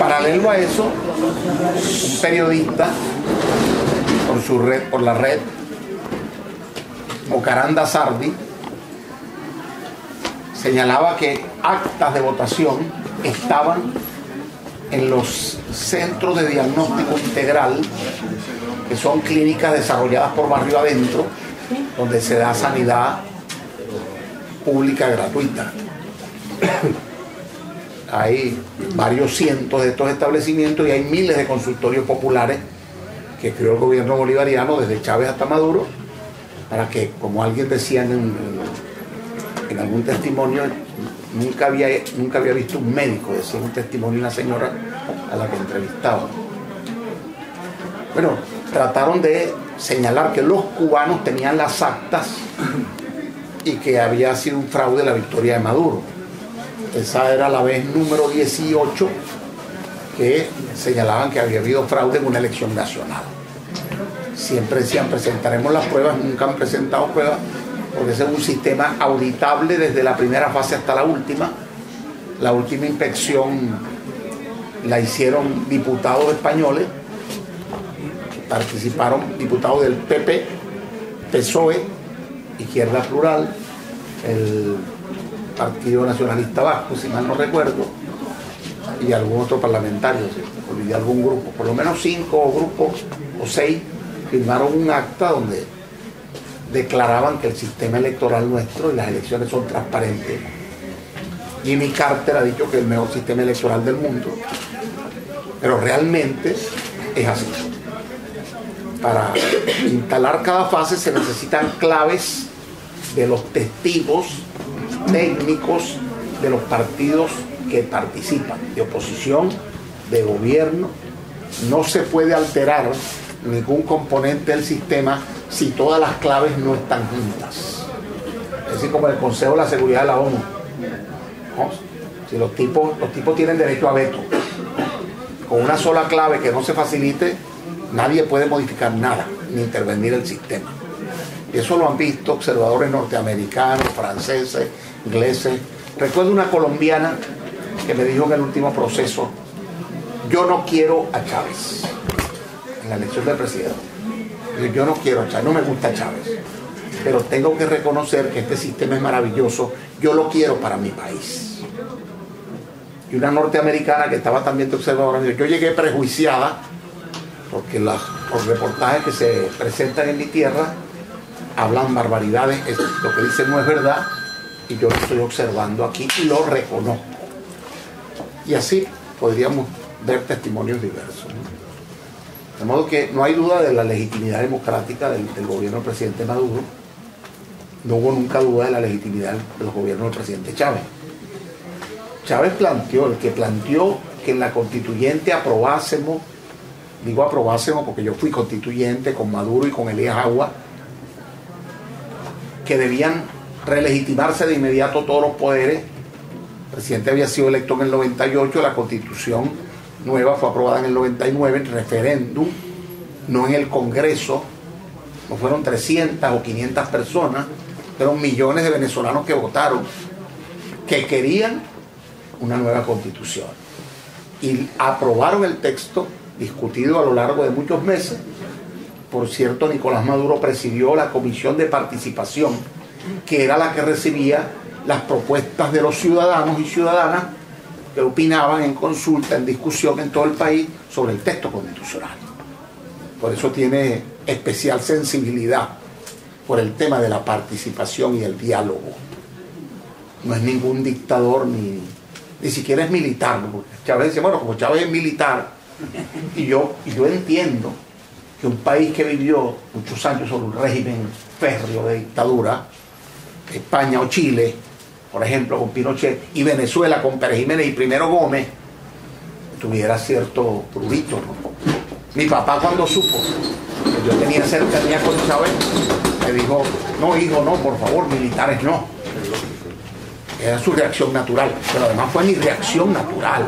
Paralelo a eso, un periodista por la red, Mocaranda Sardi, señalaba que actas de votación estaban en los centros de diagnóstico integral, que son clínicas desarrolladas por Barrio Adentro, donde se da sanidad pública gratuita. Hay varios cientos de estos establecimientos y hay miles de consultorios populares que creó el gobierno bolivariano desde Chávez hasta Maduro, para que, como alguien decía en algún testimonio, nunca había visto un médico, decía un testimonio de una señora a la que entrevistaba. Bueno, trataron de señalar que los cubanos tenían las actas y que había sido un fraude la victoria de Maduro. Esa era la vez número 18 que señalaban que había habido fraude en una elección nacional. Siempre decían, presentaremos las pruebas, nunca han presentado pruebas, porque ese es un sistema auditable desde la primera fase hasta la última. La última inspección la hicieron diputados españoles, participaron diputados del PP, PSOE, Izquierda Plural, el Partido Nacionalista Vasco, si mal no recuerdo, y algún otro parlamentario, olvidé algún grupo, por lo menos 5 grupos o 6 firmaron un acta donde declaraban que el sistema electoral nuestro y las elecciones son transparentes. Jimmy Carter ha dicho que es el mejor sistema electoral del mundo, pero realmente es así. Para instalar cada fase se necesitan claves de los testigos técnicos de los partidos que participan, de oposición, de gobierno. No se puede alterar ningún componente del sistema si todas las claves no están juntas. Es decir, como el Consejo de la Seguridad de la ONU, ¿no? Si los tipos tienen derecho a veto, con una sola clave que no se facilite, nadie puede modificar nada ni intervenir el sistema. Y eso lo han visto observadores norteamericanos, franceses, ingleses. Recuerdo una colombiana que me dijo en el último proceso: yo no quiero a Chávez en la elección del presidente. Yo no quiero a Chávez, no me gusta Chávez, pero tengo que reconocer que este sistema es maravilloso, yo lo quiero para mi país. Y una norteamericana que estaba también de observadora me dijo: yo llegué prejuiciada porque los reportajes que se presentan en mi tierra hablan barbaridades, lo que dicen no es verdad, y yo lo estoy observando aquí y lo reconozco. Y así podríamos ver testimonios diversos, ¿no? De modo que no hay duda de la legitimidad democrática del gobierno del presidente Maduro. No hubo nunca duda de la legitimidad de los gobiernos del presidente Chávez. Chávez el que planteó que en la constituyente aprobásemos, digo aprobásemos porque yo fui constituyente con Maduro y con Elías Agua, que debían relegitimarse de inmediato todos los poderes. El presidente había sido electo en el 98, la constitución nueva fue aprobada en el 99, en referéndum, no en el Congreso. No fueron 300 o 500 personas, fueron millones de venezolanos que votaron, que querían una nueva constitución. Y aprobaron el texto, discutido a lo largo de muchos meses. Por cierto, Nicolás Maduro presidió la comisión de participación, que era la que recibía las propuestas de los ciudadanos y ciudadanas que opinaban en consulta, en discusión en todo el país sobre el texto constitucional. Por eso tiene especial sensibilidad por el tema de la participación y el diálogo. No es ningún dictador, ni siquiera es militar, ¿no? Chávez dice, bueno, como Chávez es militar, y yo entiendo que un país que vivió muchos años sobre un régimen férreo de dictadura, España o Chile, por ejemplo, con Pinochet, y Venezuela con Pérez Jiménez y Primero Gómez, tuviera cierto prurito, ¿no? Mi papá, cuando supo que yo tenía cercanía con Chávez, me dijo: no, hijo, no, por favor, militares no. Era su reacción natural, pero además fue mi reacción natural.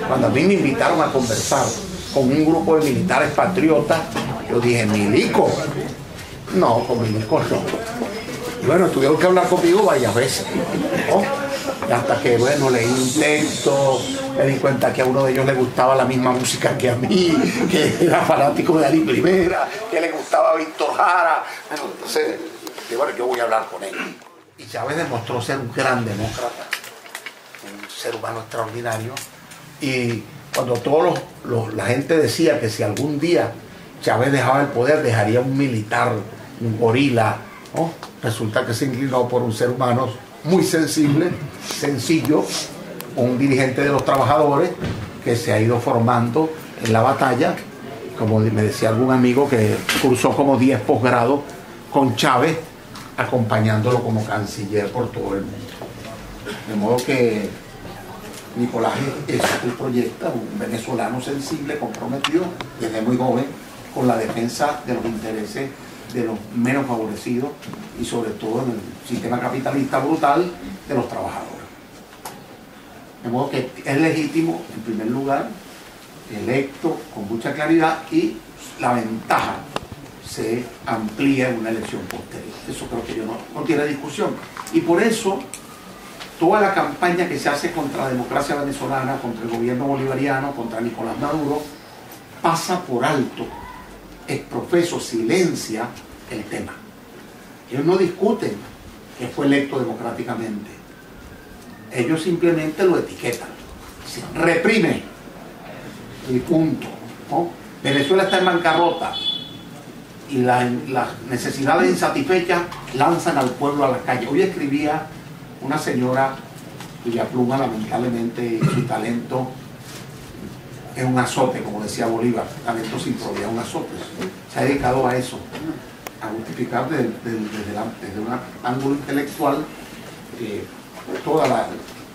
Cuando a mí me invitaron a conversar con un grupo de militares patriotas, yo dije: milico, no, con milicos no. Y bueno, tuvieron que hablar conmigo varias veces, ¿no? Y hasta que, bueno, leí un texto, me di cuenta que a uno de ellos le gustaba la misma música que a mí, que era fanático de Ali Primera, que le gustaba Víctor Jara. Bueno, entonces, bueno, yo voy a hablar con él. Y Chávez demostró ser un gran demócrata, un ser humano extraordinario. Y cuando la gente decía que si algún día Chávez dejaba el poder, dejaría un militar, un gorila, ¿no? Resulta que se inclinó por un ser humano muy sensible, sencillo, un dirigente de los trabajadores que se ha ido formando en la batalla, como me decía algún amigo que cursó como 10 posgrados con Chávez, acompañándolo como canciller por todo el mundo. De modo que Nicolás es el proyecta, un venezolano sensible, comprometido desde muy joven con la defensa de los intereses de los menos favorecidos y sobre todo en el sistema capitalista brutal de los trabajadores. De modo que es legítimo, en primer lugar, electo con mucha claridad, y la ventaja se amplía en una elección posterior. Eso creo que no tiene discusión. Y por eso toda la campaña que se hace contra la democracia venezolana, contra el gobierno bolivariano, contra Nicolás Maduro, pasa por alto, exprofeso, silencia el tema. Ellos no discuten que fue electo democráticamente. Ellos simplemente lo etiquetan. Se reprime. Y punto, ¿no? Venezuela está en bancarrota y las necesidades insatisfechas lanzan al pueblo a la calle. Hoy escribía una señora cuya pluma, lamentablemente, su talento es un azote, como decía Bolívar, talento sin probidad, un azote. Se ha dedicado a eso, a justificar desde un ángulo intelectual todo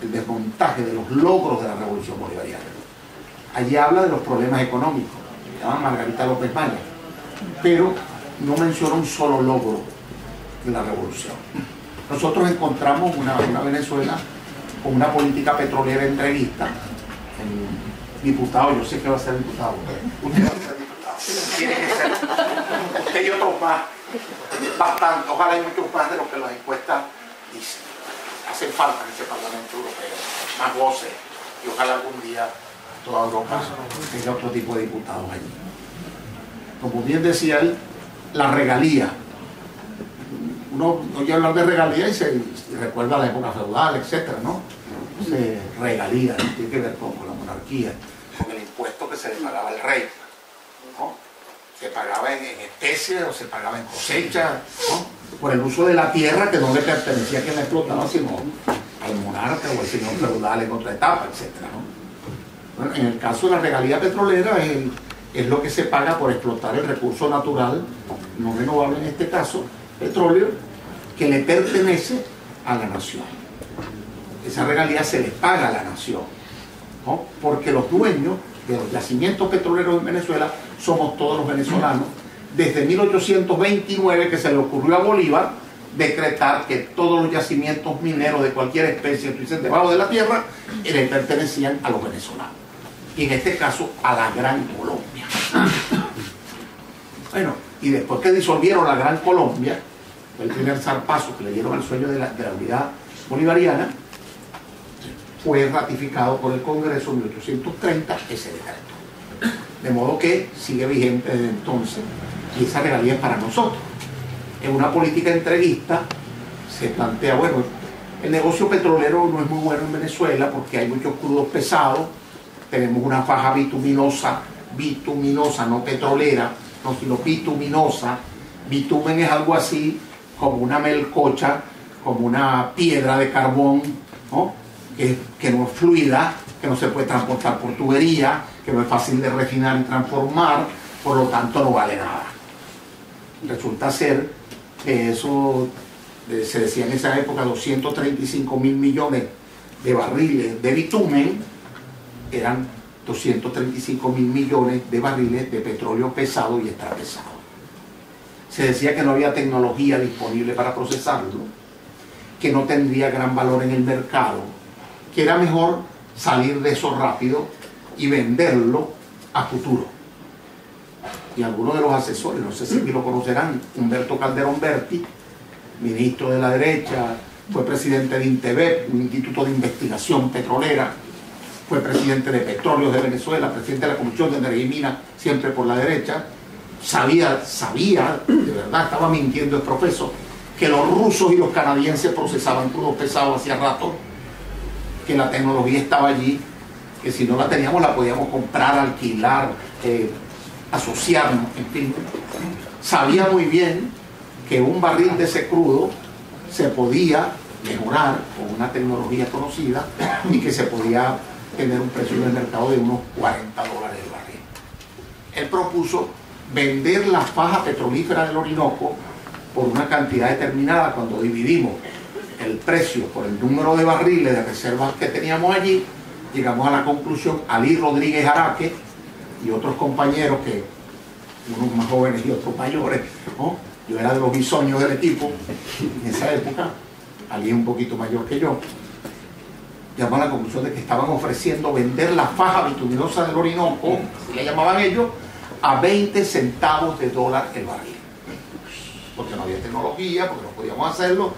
el desmontaje de los logros de la revolución bolivariana. Allí habla de los problemas económicos, se llama Margarita López Maya, pero no menciona un solo logro de la revolución. Nosotros encontramos una Venezuela con una política petrolera entreguista. Diputado, yo sé que va a ser diputado. Usted va a ser diputado. Tiene que ser. Usted y otros más. Bastante. Ojalá hay muchos más de lo que las encuestas dicen. Hacen falta en ese Parlamento Europeo más voces. Y ojalá algún día toda Europa tenga otro tipo de diputados allí. Como bien decía él, la regalía. Uno oye hablar de regalía y recuerda la época feudal, etcétera, ¿no? Regalía, ¿no? Tiene que ver con la monarquía, con el impuesto que se le pagaba al rey, ¿no? Se pagaba en especies o se pagaba en cosecha, ¿no? Por el uso de la tierra, que no le pertenecía a quien la explotaba, sino al monarca o al señor feudal en otra etapa, etcétera, ¿no? Bueno, en el caso de la regalía petrolera es lo que se paga por explotar el recurso natural, no renovable en este caso, petróleo, que le pertenece a la nación. Esa regalía se le paga a la nación, ¿no? Porque los dueños de los yacimientos petroleros en Venezuela somos todos los venezolanos, desde 1829, que se le ocurrió a Bolívar decretar que todos los yacimientos mineros de cualquier especie que estuviesen debajo de la tierra le pertenecían a los venezolanos, y en este caso a la Gran Colombia. Bueno, y después que disolvieron la Gran Colombia, el primer zarpazo que le dieron al sueño de la unidad bolivariana, fue ratificado por el Congreso en 1830 ese decreto. De modo que sigue vigente desde entonces, y esa regalía es para nosotros. En una política entreguista se plantea, bueno, el negocio petrolero no es muy bueno en Venezuela porque hay muchos crudos pesados, tenemos una faja bituminosa, no petrolera, no, sino bituminosa. Bitumen es algo así como una melcocha, como una piedra de carbón, ¿no? Que no es fluida, que no se puede transportar por tubería, que no es fácil de refinar y transformar, por lo tanto no vale nada. Resulta ser que eso, se decía en esa época, 235.000 millones de barriles de bitumen, eran 235.000 millones de barriles de petróleo pesado y extrapesado. Se decía que no había tecnología disponible para procesarlo, que no tendría gran valor en el mercado, que era mejor salir de eso rápido y venderlo a futuro. Y algunos de los asesores, no sé si lo conocerán, Humberto Calderón Berti, ministro de la derecha, fue presidente de INTEVEP, un instituto de investigación petrolera, fue presidente de Petróleos de Venezuela, presidente de la Comisión de Energía y Minas, siempre por la derecha. Sabía, de verdad, estaba mintiendo el profesor, que los rusos y los canadienses procesaban crudo pesado hacía rato, que la tecnología estaba allí, que si no la teníamos la podíamos comprar, alquilar, asociarnos, en fin. Sabía muy bien que un barril de ese crudo se podía mejorar con una tecnología conocida y que se podía tener un precio en el mercado de unos $40 el barril. Él propuso vender la faja petrolífera del Orinoco por una cantidad determinada. Cuando dividimos el precio por el número de barriles de reservas que teníamos allí, llegamos a la conclusión, Alí Rodríguez Araque y otros compañeros, que unos más jóvenes y otros mayores, ¿no? Yo era de los bisoños del equipo en esa época, Alí un poquito mayor que yo, llegamos a la conclusión de que estaban ofreciendo vender la faja bituminosa del Orinoco, así le llamaban ellos, a 20 centavos de dólar el barril. Porque no había tecnología, porque no podíamos hacerlo,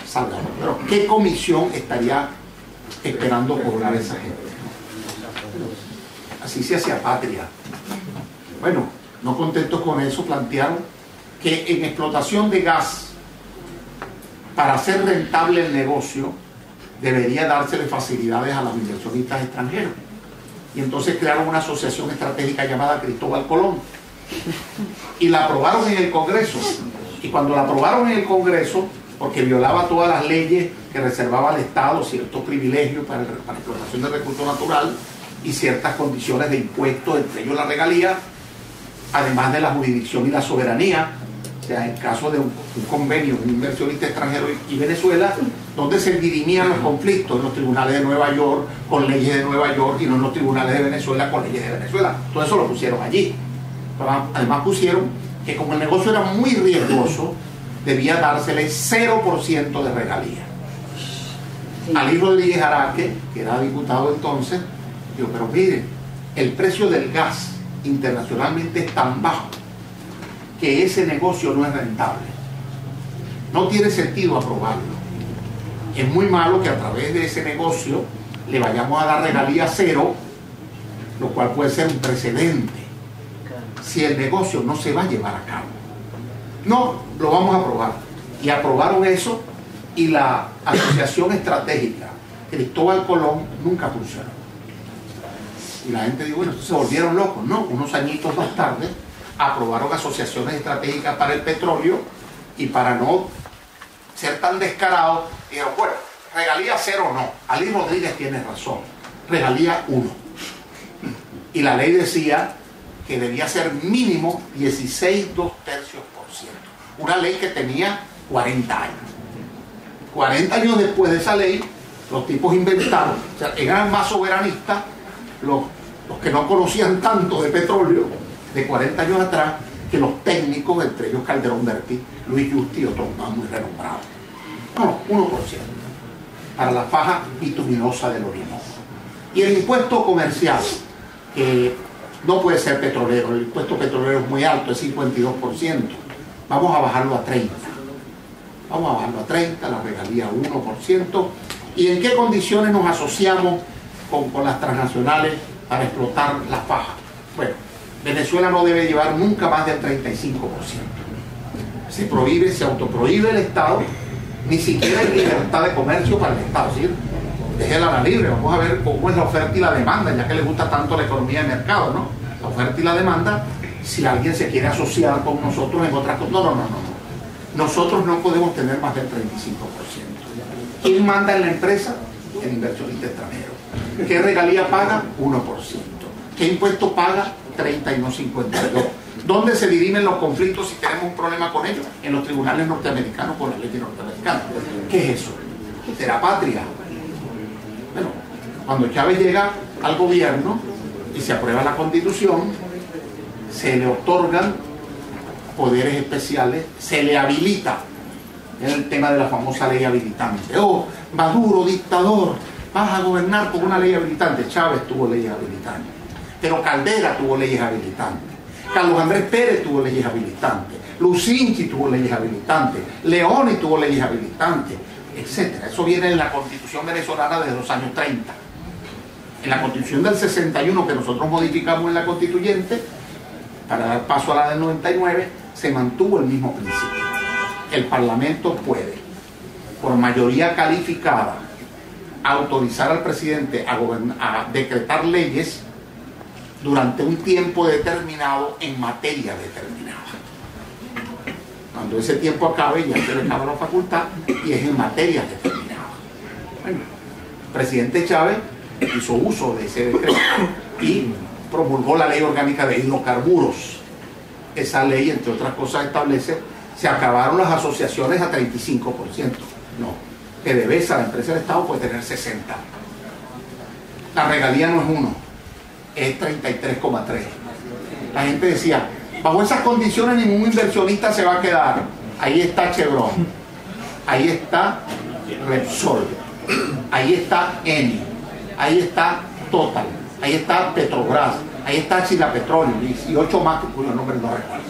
salgamos. Pero ¿qué comisión estaría esperando cobrar esa gente? Así se hacía patria. Bueno, no contentos con eso, plantearon que en explotación de gas, para hacer rentable el negocio, debería dársele facilidades a los inversionistas extranjeros. Y entonces crearon una asociación estratégica llamada Cristóbal Colón. Y la aprobaron en el Congreso. Y cuando la aprobaron en el Congreso, porque violaba todas las leyes que reservaba al Estado ciertos privilegios para la explotación del recurso natural y ciertas condiciones de impuestos, entre ellos la regalía, además de la jurisdicción y la soberanía, o sea, en caso de un convenio de un inversionista extranjero y Venezuela, donde se dirimían los conflictos en los tribunales de Nueva York con leyes de Nueva York y no en los tribunales de Venezuela con leyes de Venezuela. Todo eso lo pusieron allí. Pero además pusieron que como el negocio era muy riesgoso, debía dársele 0% de regalía. Alí Rodríguez Araque, que era diputado entonces, dijo, pero miren, el precio del gas internacionalmente es tan bajo que ese negocio no es rentable. No tiene sentido aprobarlo. Es muy malo que a través de ese negocio le vayamos a dar regalía cero, lo cual puede ser un precedente si el negocio no se va a llevar a cabo. No, lo vamos a aprobar. Y aprobaron eso, y la asociación estratégica Cristóbal Colón nunca funcionó. Y la gente dijo, bueno, se volvieron locos. No, unos añitos más tarde aprobaron asociaciones estratégicas para el petróleo, y para no ser tan descarados, dijeron, bueno, regalía cero no. Alí Rodríguez tiene razón, regalía 1. Y la ley decía que debía ser mínimo 16 2/3%. Una ley que tenía 40 años. 40 años después de esa ley, los tipos inventaron, o sea, eran más soberanistas los que no conocían tanto de petróleo de 40 años atrás que los técnicos, entre ellos Calderón Berti, Luis Justi y otros más muy renombrados. No, 1% para la faja bituminosa del Orinoco. Y el impuesto comercial, que no puede ser petrolero, el impuesto petrolero es muy alto, es 52%, vamos a bajarlo a 30%. Vamos a bajarlo a 30%, la regalía 1%. ¿Y en qué condiciones nos asociamos con las transnacionales para explotar la faja? Bueno, Venezuela no debe llevar nunca más del 35%. Se prohíbe, se autoprohíbe el Estado, ni siquiera hay libertad de comercio para el Estado, ¿sí? Déjela a la libre, vamos a ver cómo es la oferta y la demanda, ya que le gusta tanto la economía de mercado, ¿no? La oferta y la demanda, si alguien se quiere asociar con nosotros en otras cosas, no. Nosotros no podemos tener más del 35%. ¿Quién manda en la empresa? El inversionista extranjero. ¿Qué regalía paga? 1%. ¿Qué impuesto paga? 30 y no 52. ¿Dónde se dirimen los conflictos si tenemos un problema con ellos? En los tribunales norteamericanos con las leyes norteamericanas. ¿Qué es eso? ¿Será patria? Bueno, cuando Chávez llega al gobierno y se aprueba la Constitución, se le otorgan poderes especiales, se le habilita. Es el tema de la famosa ley habilitante. Oh, Maduro, dictador, vas a gobernar con una ley habilitante. Chávez tuvo leyes habilitantes, pero Caldera tuvo leyes habilitantes, Carlos Andrés Pérez tuvo leyes habilitantes, Lucinchi tuvo leyes habilitantes, Leoni tuvo leyes habilitantes, etc. Eso viene en la Constitución venezolana desde los años 30. En la Constitución del 61, que nosotros modificamos en la Constituyente, para dar paso a la del 99, se mantuvo el mismo principio. El Parlamento puede, por mayoría calificada, autorizar al presidente a decretar leyes durante un tiempo determinado en materia determinada. Cuando ese tiempo acabe, ya se le acaba la facultad y es en materia determinada. Bueno, el presidente Chávez hizo uso de ese decreto y promulgó la Ley Orgánica de Hidrocarburos. Esa ley, entre otras cosas, establece: se acabaron las asociaciones a 35%. No, PDVSA, la empresa del Estado, puede tener 60%. La regalía no es 1, es 33,3%. La gente decía, bajo esas condiciones ningún inversionista se va a quedar. Ahí está Chevron, ahí está Repsol, ahí está Eni, ahí está Total, ahí está Petrobras, ahí está Chila Petróleo y 8 más cuyos nombres no recuerdo.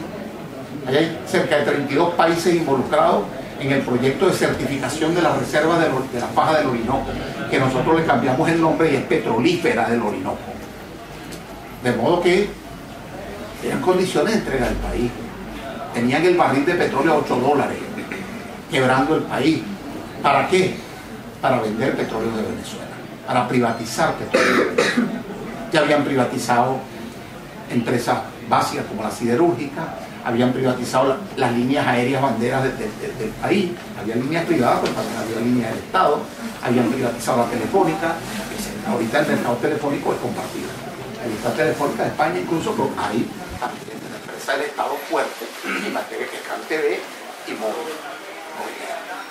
Ahí hay cerca de 32 países involucrados en el proyecto de certificación de las reservas de la faja del Orinoco, que nosotros le cambiamos el nombre y es Petrolífera del Orinoco. De modo que eran condiciones de entrega del país. Tenían el barril de petróleo a $8, quebrando el país. ¿Para qué? Para vender petróleo de Venezuela, para privatizar petróleo de Venezuela. Ya habían privatizado empresas básicas como la siderúrgica, habían privatizado las líneas aéreas banderas del país, había líneas privadas, pero también había líneas del Estado, habían privatizado la telefónica. Ahorita el mercado telefónico es compartido. Ahí está Telefónica de España, incluso hay también una empresa del Estado fuerte en materia que es CanTV y móvil.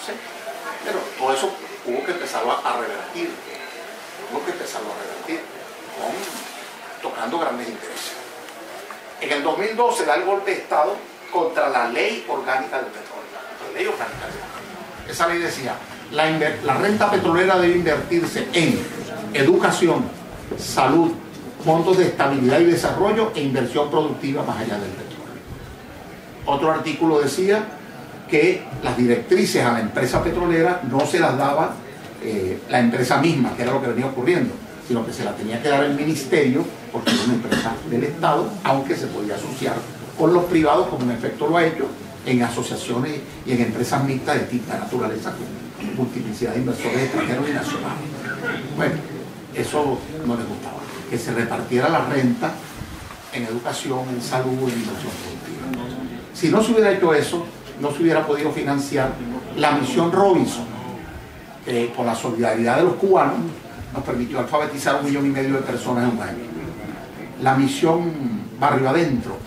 ¿Sí? Pero todo eso hubo que empezarlo a revertir, tocando grandes intereses. En el 2002 se da el golpe de Estado contra la Ley Orgánica del Petróleo. Esa ley decía, la renta petrolera debe invertirse en educación, salud, fondos de estabilidad y desarrollo e inversión productiva más allá del petróleo. Otro artículo decía que las directrices a la empresa petrolera no se las daba la empresa misma, que era lo que venía ocurriendo, sino que se la tenía que dar el ministerio, porque era una empresa del Estado, aunque se podía asociar con los privados, como en efecto lo ha hecho, en asociaciones y en empresas mixtas de distinta naturaleza, con multiplicidad de inversores extranjeros y nacionales. Bueno, eso no les gustaba, que se repartiera la renta en educación, en salud, en inversión productiva. Si no se hubiera hecho eso, no se hubiera podido financiar la misión Robinson, que por la solidaridad de los cubanos nos permitió alfabetizar 1,5 millones de personas en un año. La misión Barrio Adentro,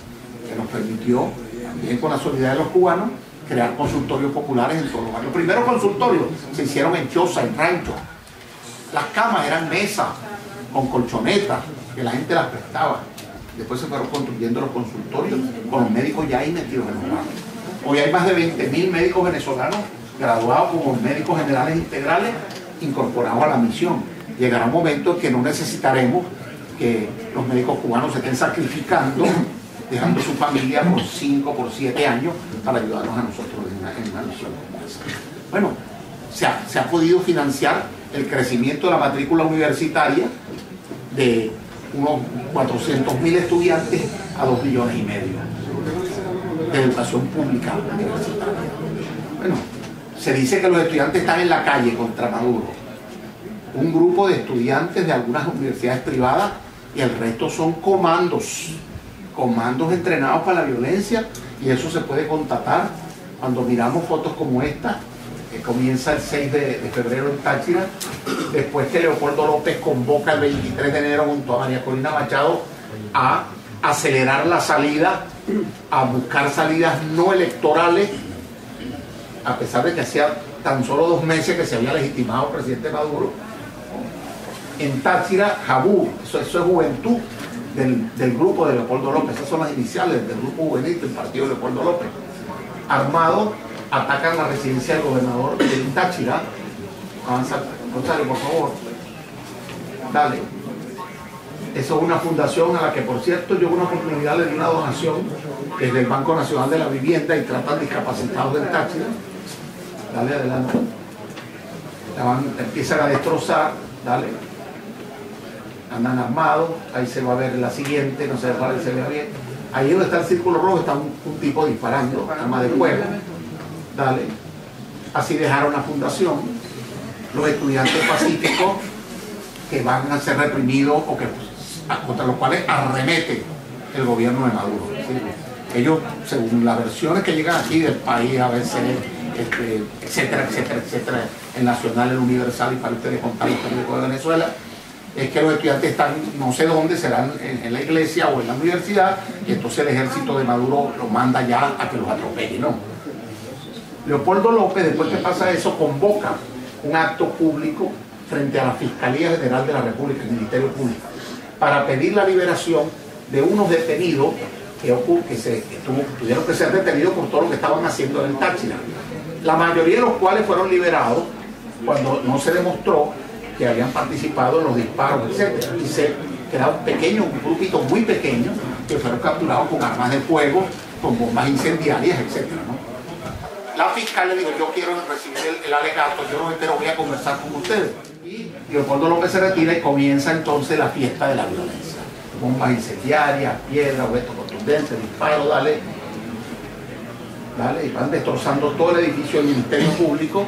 que nos permitió, también con la solidaridad de los cubanos, crear consultorios populares en todos los barrios. Los primeros consultorios se hicieron en choza, en rancho. Las camas eran mesas con colchonetas, que la gente las prestaba. Después se fueron construyendo los consultorios con los médicos ya ahí metidos en los barrios. Hoy hay más de 20.000 médicos venezolanos graduados como médicos generales integrales incorporados a la misión. Llegará un momento en que no necesitaremos que los médicos cubanos se estén sacrificando, dejando su familia por 5, por 7 años para ayudarnos a nosotros en una misión como esa. Bueno, se ha podido financiar el crecimiento de la matrícula universitaria de unos 400.000 estudiantes a 2,5 millones de educación pública universitaria. Bueno, se dice que los estudiantes están en la calle contra Maduro. Un grupo de estudiantes de algunas universidades privadas y el resto son comandos entrenados para la violencia, y eso se puede constatar cuando miramos fotos como esta, que comienza el 6 de febrero en Táchira, después que Leopoldo López convoca el 23 de enero junto a María Corina Machado a acelerar la salida, a buscar salidas no electorales, a pesar de que hacía tan solo 2 meses que se había legitimado el presidente Maduro. En Táchira, Jabú, eso es juventud del grupo de Leopoldo López, esas son las iniciales del grupo juvenil del partido de Leopoldo López. Armados, atacan la residencia del gobernador de Táchira. Avanza, Gonzalo, por favor. Dale. Eso es una fundación a la que, por cierto, yo una oportunidad le di una donación desde el Banco Nacional de la Vivienda y tratan discapacitados del Táchira. Dale adelante. empiezan a destrozar, ¿vale? Andan armados, ahí se va a ver la siguiente, no sé cuál se ve bien. Ahí donde está el círculo rojo está un tipo disparando, arma de fuego, ¿vale? Así dejaron la fundación. Los estudiantes pacíficos que van a ser reprimidos o que, contra los cuales arremete el gobierno de Maduro, ¿sí? Ellos, según las versiones que llegan aquí del país, a veces, etcétera, etcétera, etcétera, el Nacional, el Universal, y para ustedes contar el periódico de Venezuela, es que los estudiantes están, no sé dónde, serán en la iglesia o en la universidad, y entonces el ejército de Maduro los manda ya a que los atropelle, ¿no? Leopoldo López, después que pasa eso, convoca un acto público frente a la Fiscalía General de la República, el Ministerio Público, para pedir la liberación de unos detenidos que tuvieron que ser detenidos por todo lo que estaban haciendo en el Táchira. La mayoría de los cuales fueron liberados cuando no se demostró que habían participado en los disparos, etc. Y se quedaron pequeños, un grupito muy pequeño, que fueron capturados con armas de fuego, con bombas incendiarias, etc., ¿no? La fiscal le dijo, yo quiero recibir el alegato, yo no me entero, voy a conversar con ustedes. Y Leopoldo López se retira y comienza entonces la fiesta de la violencia. Bombas incendiarias, piedras, objetos contundentes, disparos, dale, y van destrozando todo el edificio del Ministerio Público.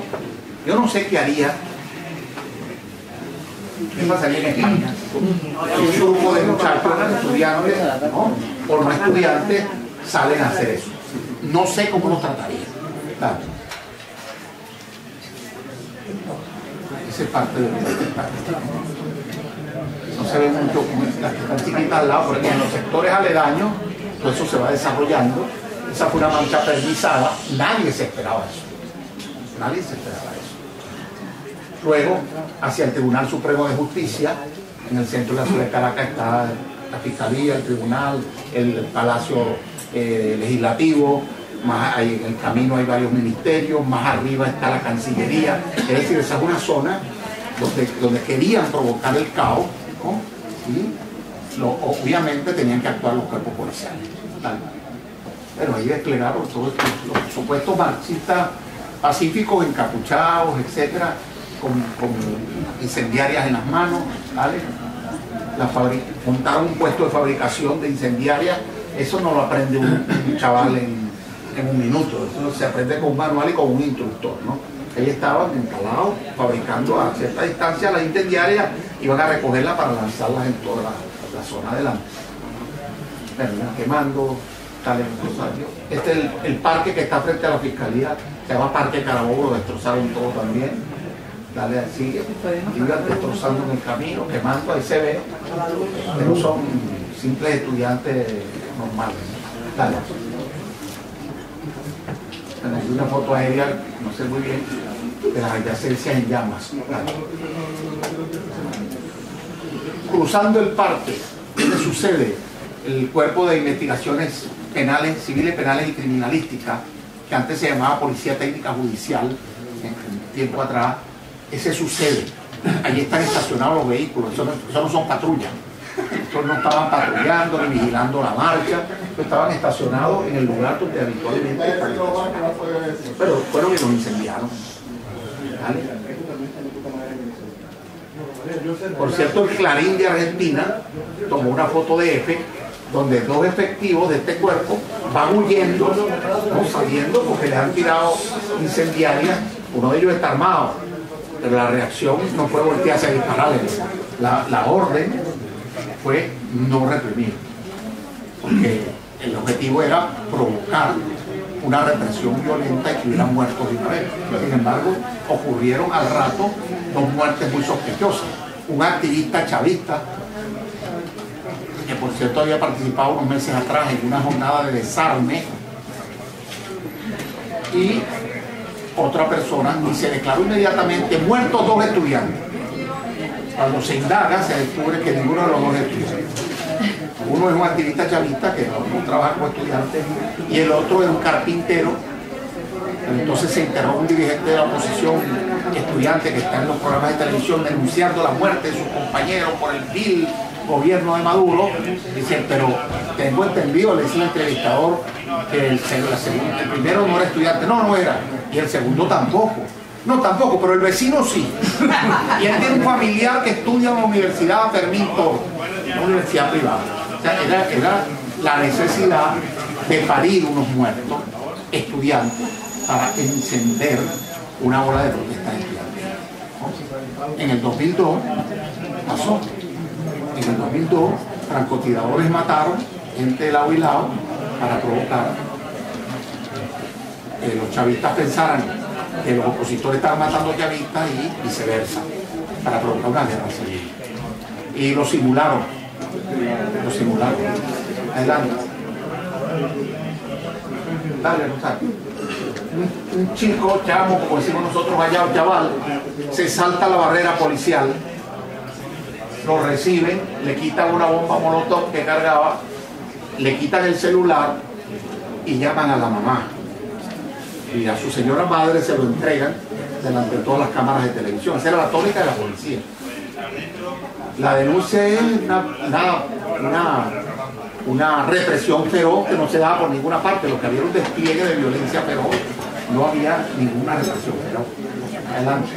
Yo no sé qué haría. ¿Qué pasaría en España? Un grupo de muchachos, estudiantes, ¿no? O no estudiantes, salen a hacer eso. No sé cómo los trataría. Claro. Esa es parte de no se ve mucho como las que están chiquitas al lado, porque en los sectores aledaños todo eso se va desarrollando. Esa fue una marcha permisada, nadie se esperaba eso. Nadie se esperaba eso. Luego, hacia el Tribunal Supremo de Justicia, en el centro de la ciudad de Caracas está la Fiscalía, el Tribunal, el Palacio Legislativo, más ahí en el camino hay varios ministerios, más arriba está la Cancillería. Es decir, esa es una zona donde querían provocar el caos, ¿no? Y obviamente tenían que actuar los cuerpos policiales. Pero ahí desplegaron todos los supuestos marxistas pacíficos, encapuchados, etcétera, con incendiarias en las manos, ¿vale? Montaron un puesto de fabricación de incendiarias. Eso no lo aprende un chaval en un minuto, eso se aprende con un manual y con un instructor, ¿no? Ellos estaban instalados, fabricando a cierta distancia las incendiarias, iban a recogerlas para lanzarlas en toda la zona adelante. Quemando, tales cosas. Este es el parque que está frente a la Fiscalía, se llama Parque Carabobo, lo destrozaron todo también. Dale, sigue, iban destrozando en el camino, quemando, ahí se ve, pero son simples estudiantes normales, ¿no? Dale. Hay una foto aérea, no sé muy bien, de las adyacencias en llamas. Dale. Cruzando el parque, donde sucede el Cuerpo de Investigaciones Penales, Civiles, Penales y Criminalísticas, que antes se llamaba Policía Técnica Judicial, en tiempo atrás, ese sucede. Allí están estacionados los vehículos, eso no son patrullas. Estos no estaban patrullando ni vigilando la marcha, estaban estacionados en el lugar donde habitualmente están estacionados. Pero fueron y los incendiaron. ¿Vale? Por cierto, el Clarín de Argentina tomó una foto de F donde dos efectivos de este cuerpo van huyendo, no saliendo porque les han tirado incendiarias. Uno de ellos está armado, pero la reacción no fue voltearse a dispararle. La orden fue no reprimir, porque el objetivo era provocar una represión violenta y que hubieran muertos de una vez. Sin embargo, ocurrieron al rato dos muertes muy sospechosas. Un activista chavista, que por cierto había participado unos meses atrás en una jornada de desarme, y otra persona, y se declaró inmediatamente muertos dos estudiantes. Cuando se indaga se descubre que ninguno de los dos es estudiante. Uno es un activista chavista que no trabaja como estudiante y el otro es un carpintero. Entonces se enterró un dirigente de la oposición, estudiante que está en los programas de televisión denunciando la muerte de sus compañeros por el vil gobierno de Maduro. Dicen, pero tengo entendido, le dice el entrevistador, que el primero no era estudiante. No era, y el segundo tampoco. No, tampoco, pero el vecino sí. Y él tiene un familiar que estudia en la Universidad Fermín Toro, una universidad privada. O sea, era la necesidad de parir unos muertos estudiantes para encender una ola de protesta estudiantil. En el 2002 pasó. En el 2002 francotiradores mataron gente de lado y lado para provocar que los chavistas pensaran que los opositores estaban matando chavistas y viceversa, para provocar una guerra civil. Y lo simularon. Lo simularon. Adelante. Dale, Rosario. Un chico, chamo, como decimos nosotros allá, o chaval, se salta la barrera policial, lo reciben, le quitan una bomba molotov que cargaba, le quitan el celular y llaman a la mamá. Y a su señora madre se lo entregan delante de todas las cámaras de televisión. Esa era la tónica de la policía. La denuncia es una represión feroz que no se daba por ninguna parte. Lo que había era un despliegue de violencia feroz. No había ninguna represión feroz. Adelante.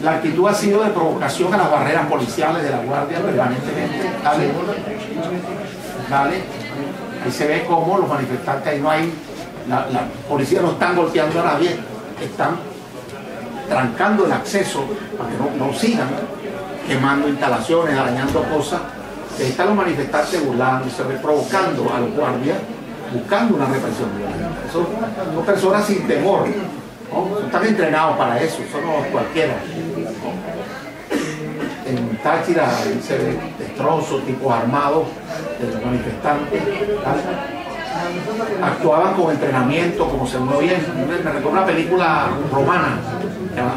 La actitud ha sido de provocación a las barreras policiales de la Guardia permanentemente. Dale. Dale. Ahí se ve cómo los manifestantes, ahí no hay... La policía no están golpeando a nadie, están trancando el acceso para que no sigan quemando instalaciones, dañando cosas. Ahí están los manifestantes burlándose, provocando a los guardias, buscando una represión violenta. Son personas sin temor, ¿no? Están entrenados para eso, son cualquiera. En Táchira se ve destrozos, tipos armados de los manifestantes, ¿vale? Actuaban con entrenamiento, como se ve bien. Me recuerdo una película romana,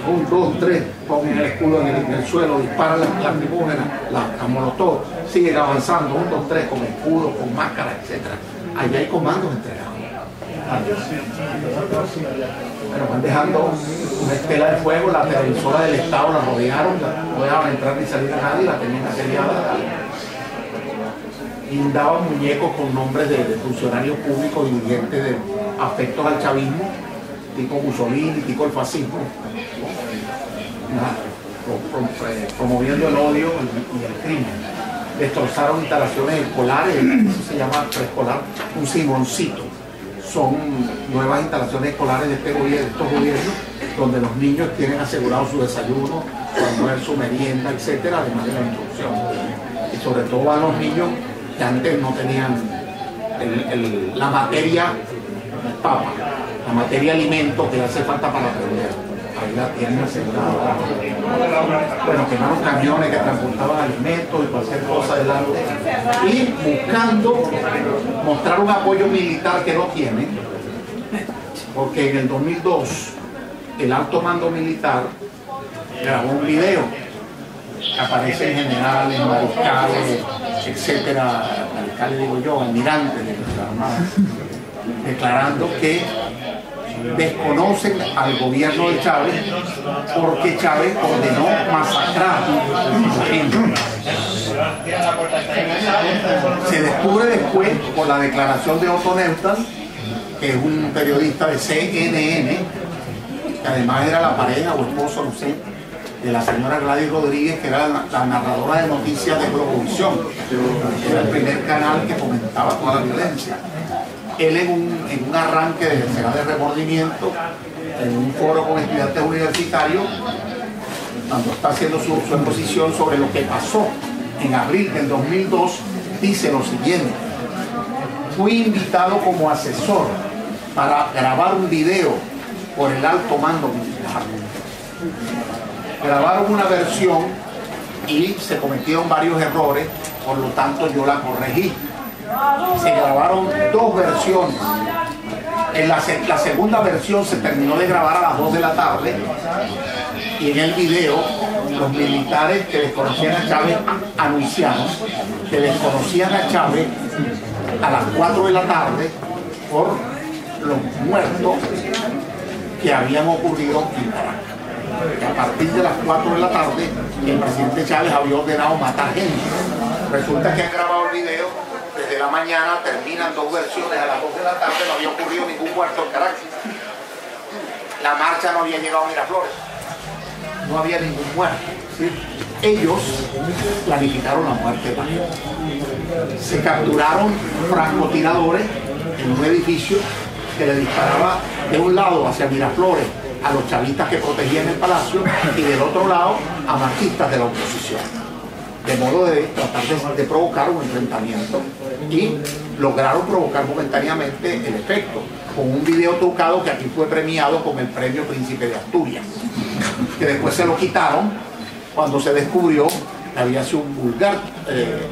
1, 2, 3, ponen el escudo en el suelo, disparan las tribúneras, las molotov, siguen avanzando, 1, 2, 3, con escudo, con máscara, etc. Allá hay comandos entrenados. Pero van dejando una estela de fuego, la televisora del Estado la rodearon, no dejaban entrar ni salir a nadie, la tenían asediada. Guindaban muñecos con nombres de funcionarios públicos y dirigentes de afectos al chavismo, tipo Mussolini, tipo el fascismo, promoviendo el odio y el crimen. Destrozaron instalaciones escolares, eso se llama preescolar, un Simoncito. Son nuevas instalaciones escolares de estos gobiernos, donde los niños tienen asegurado su desayuno, su almuerzo, su merienda, etcétera, además de la instrucción. Y sobre todo van los niños que antes no tenían la materia papa, la materia alimento que hace falta para aprender. Ahí la tienen asegurada. Bueno, quemaron camiones que transportaban alimentos y cualquier cosa adelante. Y buscando mostrar un apoyo militar que no tienen, porque en el 2002 el alto mando militar grabó un video que aparecen generales, mariscales, etcétera, mariscales digo yo, almirantes de las armadas, declarando que desconocen al gobierno de Chávez porque Chávez ordenó masacrar a la gente. Se descubre después por la declaración de Otto Neustad, que es un periodista de CNN, que además era la pareja o esposo, no sé, de la señora Gladys Rodríguez, que era la narradora de noticias de Globovisión, que era el primer canal que comentaba toda la violencia. Él en un arranque de remordimiento, en un foro con estudiantes universitarios, cuando está haciendo su exposición sobre lo que pasó en abril del 2002, dice lo siguiente: fui invitado como asesor para grabar un video por el alto mando militar. Grabaron una versión y se cometieron varios errores, por lo tanto yo la corregí. Se grabaron 2 versiones. En la segunda versión se terminó de grabar a las 2 de la tarde y en el video los militares que desconocían a Chávez anunciaron que desconocían a Chávez a las 4 de la tarde por los muertos que habían ocurrido en Caracas. Que a partir de las 4 de la tarde el presidente Chávez había ordenado matar gente. Resulta que han grabado el video desde la mañana, terminan 2 versiones a las 2 de la tarde, no había ocurrido ningún muerto en Caracas. la marcha no había llegado a Miraflores, no había ningún muerto. ¿Sí? Ellos planificaron la muerte de Pajero. Se capturaron francotiradores en un edificio que le disparaba de un lado hacia Miraflores a los chavistas que protegían el palacio y del otro lado a marxistas de la oposición, de modo de tratar de provocar un enfrentamiento, y lograron provocar momentáneamente el efecto con un video trucado que aquí fue premiado con el premio Príncipe de Asturias, que después se lo quitaron cuando se descubrió que había sido un vulgar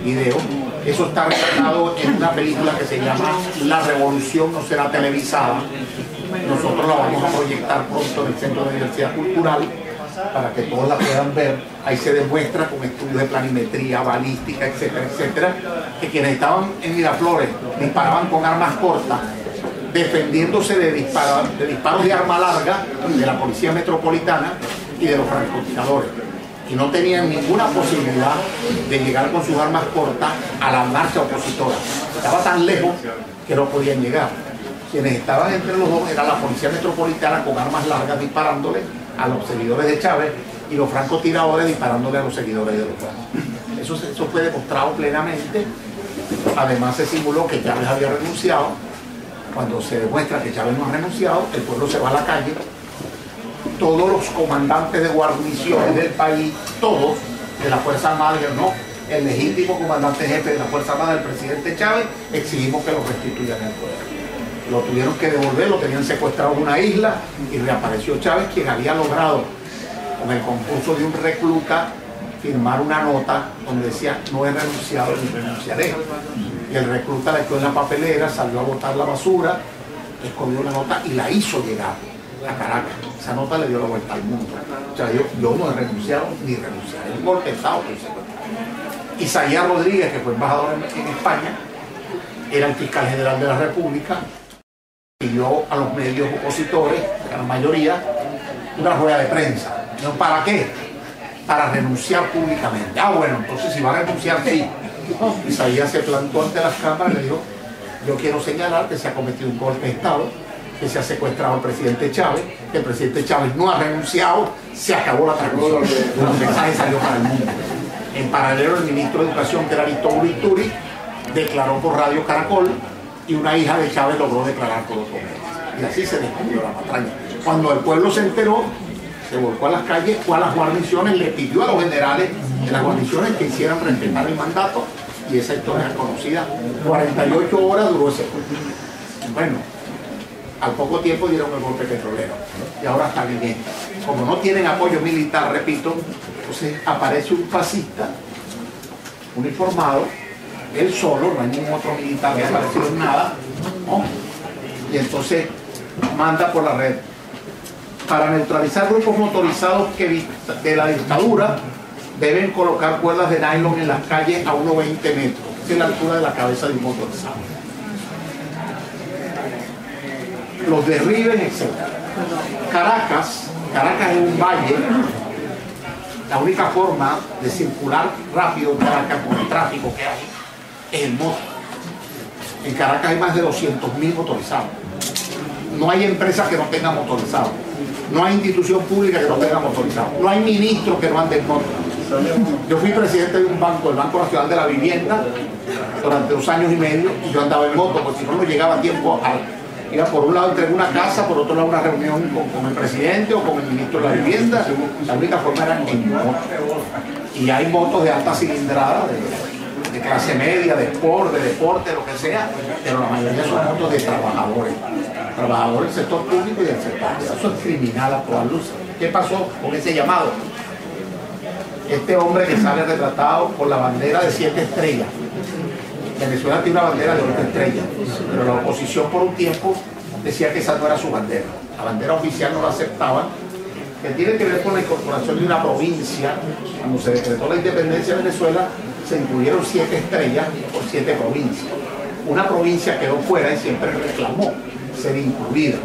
video. Eso está retratado en una película que se llama La Revolución no será televisada. Nosotros la vamos a proyectar pronto en el Centro de Diversidad Cultural para que todos la puedan ver. Ahí se demuestra con estudios de planimetría, balística, etcétera, etcétera, que quienes estaban en Miraflores disparaban con armas cortas, defendiéndose de disparos de arma larga de la Policía Metropolitana y de los francotiradores. Y no tenían ninguna posibilidad de llegar con sus armas cortas a la marcha opositora. Estaba tan lejos que no podían llegar. Quienes estaban entre los dos era la Policía Metropolitana con armas largas disparándole a los seguidores de Chávez y los francotiradores disparándole a los seguidores de los Chávez. Eso fue demostrado plenamente. Además se simuló que Chávez había renunciado. Cuando se demuestra que Chávez no ha renunciado, el pueblo se va a la calle. Todos los comandantes de guarniciones del país, todos de la Fuerza Armada, no, el legítimo comandante jefe de la Fuerza Armada, el presidente Chávez, exigimos que lo restituyan al pueblo. Lo tuvieron que devolver, lo tenían secuestrado en una isla y reapareció Chávez, quien había logrado, con el concurso de un recluta, firmar una nota donde decía: no he renunciado ni renunciaré. Y el recluta la echó en la papelera, salió a botar la basura, escondió la nota y la hizo llegar a Caracas. Esa nota le dio la vuelta al mundo. O sea, yo no he renunciado ni renunciaré. Un golpe de Estado. Isaías Rodríguez, que fue embajador en España, era el fiscal general de la República, pidió a los medios opositores, a la mayoría, una rueda de prensa. ¿No? ¿Para qué? Para renunciar públicamente. Ah, bueno, entonces si va a renunciar, sí. Isaías se plantó ante las cámaras y le dijo: yo quiero señalar que se ha cometido un golpe de Estado, que se ha secuestrado al presidente Chávez, que el presidente Chávez no ha renunciado, se acabó la transmisión. El mensaje salió para el mundo. En paralelo, el ministro de Educación, que era Aristóbulo Ituri, declaró por Radio Caracol, y una hija de Chávez logró declarar por otro medio. Y así se descubrió la patraña. Cuando el pueblo se enteró, se volcó a las calles, fue a las guarniciones, le pidió a los generales de las guarniciones que hicieran respetar el mandato, y esa historia es conocida. 48 horas duró ese golpe. Bueno, al poco tiempo dieron el golpe petrolero y ahora están en esta. Como no tienen apoyo militar, repito, entonces aparece un fascista uniformado, él solo, no hay ningún otro militar que ha aparecido en nada, ¿no? Y entonces manda por la red: para neutralizar grupos motorizados de la dictadura deben colocar cuerdas de nylon en las calles a unos 20 metros, que es la altura de la cabeza de un motorizado. Los derriben, etc. Caracas es un valle. La única forma de circular rápido en Caracas, con el tráfico que hay, es el moto. En Caracas hay más de 200.000 motorizados. No hay empresa que no tenga motorizado. No hay institución pública que no tenga motorizado. No hay ministro que no ande en moto. Yo fui presidente de un banco, el Banco Nacional de la Vivienda, durante 2 años y medio, y yo andaba en moto, porque si no llegaba a tiempo iba por un lado entre una casa, por otro lado una reunión con el presidente o con el ministro de la Vivienda. La única forma era en moto. Y hay motos de alta cilindrada, de clase media, de sport, de deporte, lo que sea, pero la mayoría son motos de trabajadores del sector público y del sector privado. Eso es criminal a todas luces. ¿Qué pasó con ese llamado? Este hombre que sale retratado con la bandera de 7 estrellas. Venezuela tiene una bandera de 8 estrellas, pero la oposición por un tiempo decía que esa no era su bandera. La bandera oficial no la aceptaban, que tiene que ver con la incorporación de una provincia. Cuando se decretó la independencia de Venezuela, se incluyeron 7 estrellas por 7 provincias. Una provincia quedó fuera y siempre reclamó ser incluida.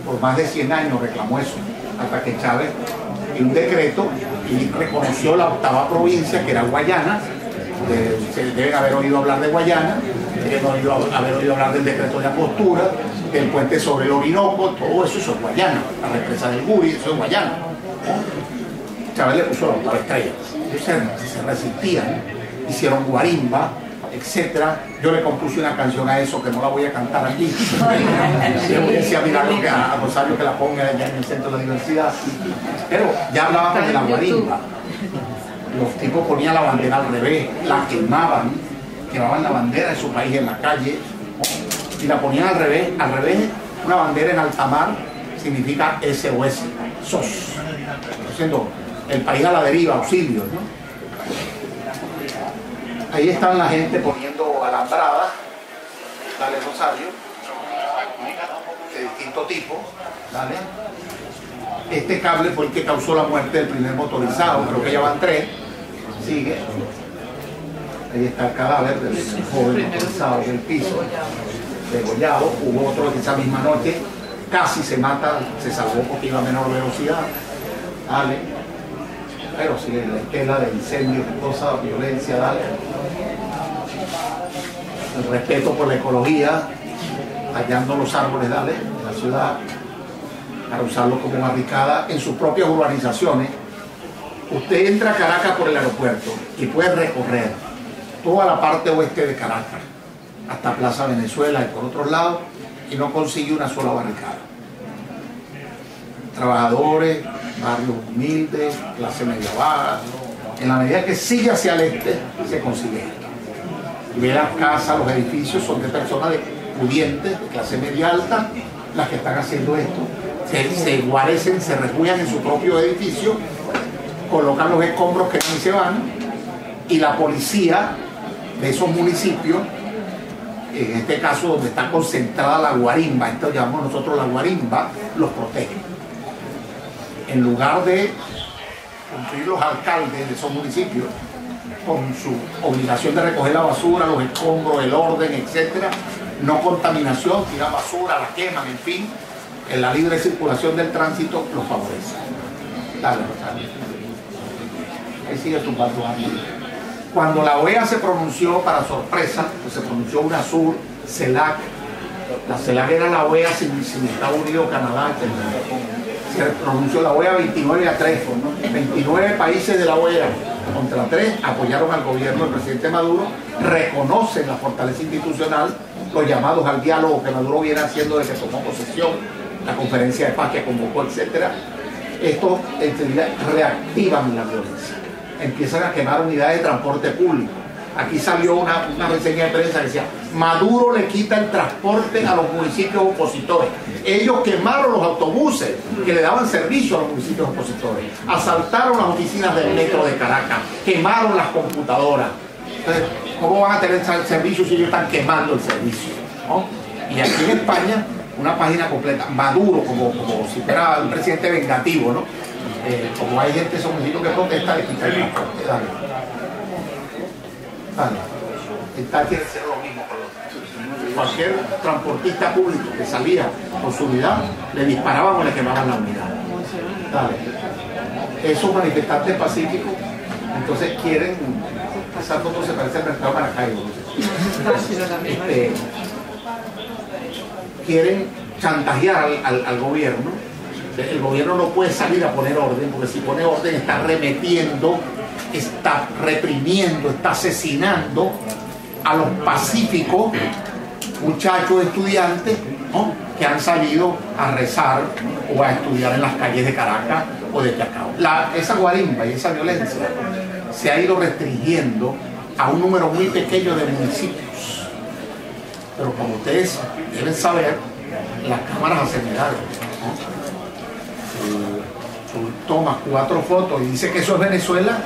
Por más de 100 años reclamó eso, hasta que Chávez dio un decreto y reconoció la 8ª provincia, que era Guayana. Ustedes deben haber oído hablar de Guayana, que no haber oído hablar del decreto de Angostura, del puente sobre el Orinoco, todo eso es Guayana, la represa del Guri, eso es Guayana. Chávez le puso la octava estrella. Ellos se resistían, hicieron guarimba, etcétera. Yo le compuse una canción a eso que no la voy a cantar aquí. Le voy a decir a Milagro que a Rosario que la ponga allá en el centro de la diversidad. Pero ya hablábamos de la guarimba. Los tipos ponían la bandera al revés, la quemaban la bandera de su país en la calle, ¿no? Y la ponían al revés, una bandera en alta mar significa SOS, SOS, siendo el país a la deriva, auxilio, ¿no? Ahí están la gente poniendo alambradas, dale Rosario, de distinto tipo, dale. Este cable fue el que causó la muerte del primer motorizado, creo que ya van 3, sigue. Ahí está el cadáver del joven motorizado en el piso, degollado. Hubo otro que esa misma noche casi se mata, se salvó porque iba a menor velocidad, dale. Pero sigue la estela de incendio, de cosas, violencia, dale. El respeto por la ecología, tallando los árboles, dale, en la ciudad, para usarlo como barricada en sus propias urbanizaciones. Usted entra a Caracas por el aeropuerto y puede recorrer toda la parte oeste de Caracas, hasta Plaza Venezuela y por otros lados, y no consigue una sola barricada. Trabajadores, barrios humildes, clase media baja, en la medida que sigue hacia el este, se consigue esto. Y ve las casas, los edificios son de personas pudientes, de clase media alta, las que están haciendo esto. Se guarecen, se refugian en su propio edificio, colocan los escombros que no se van, y la policía de esos municipios, en este caso donde está concentrada la guarimba, esto llamamos nosotros la guarimba, los protege. En lugar de cumplir los alcaldes de esos municipios con su obligación de recoger la basura, los escombros, el orden, etcétera, no contaminación, tirar basura, la queman, en fin, en la libre circulación del tránsito los favorece. Dale, Rosario. Ahí sigue tu pato. Cuando la OEA se pronunció, para sorpresa, pues se pronunció UNASUR, CELAC. La CELAC era la OEA sin Estados Unidos o Canadá. Se pronunció la OEA 29 a 3, ¿no? 29 países de la OEA contra 3 apoyaron al gobierno del presidente Maduro, reconocen la fortaleza institucional, los llamados al diálogo que Maduro viene haciendo desde que tomó posesión, la conferencia de paz que convocó, etcétera. Esto reactivan la violencia, empiezan a quemar unidades de transporte público. Aquí salió una reseña de prensa que decía: Maduro le quita el transporte a los municipios opositores. Ellos quemaron los autobuses que le daban servicio a los municipios opositores, asaltaron las oficinas del metro de Caracas, quemaron las computadoras. Entonces, ¿cómo van a tener servicio si ellos están quemando el servicio? ¿No? Y aquí en España, una página completa, Maduro, como si fuera un presidente vengativo, ¿no? Como hay gente de esos municipios que protesta, le quita el transporte. Dale. Esta quiere ser lo mismo. Cualquier transportista público que salía con su unidad, le disparaban o le quemaban la unidad. Dale. Esos manifestantes pacíficos, entonces quieren, esa foto se parece al mercado Maracaibo, quieren chantajear al gobierno. El gobierno no puede salir a poner orden, porque si pone orden está arremetiendo, está reprimiendo, está asesinando a los pacíficos muchachos estudiantes, ¿no?, que han salido a rezar o a estudiar en las calles de Caracas o de Chacao. Esa guarimba y esa violencia se ha ido restringiendo a un número muy pequeño de municipios, pero como ustedes deben saber, las cámaras hacen milagros, ¿no? Tú tomas 4 fotos y dice que eso es Venezuela,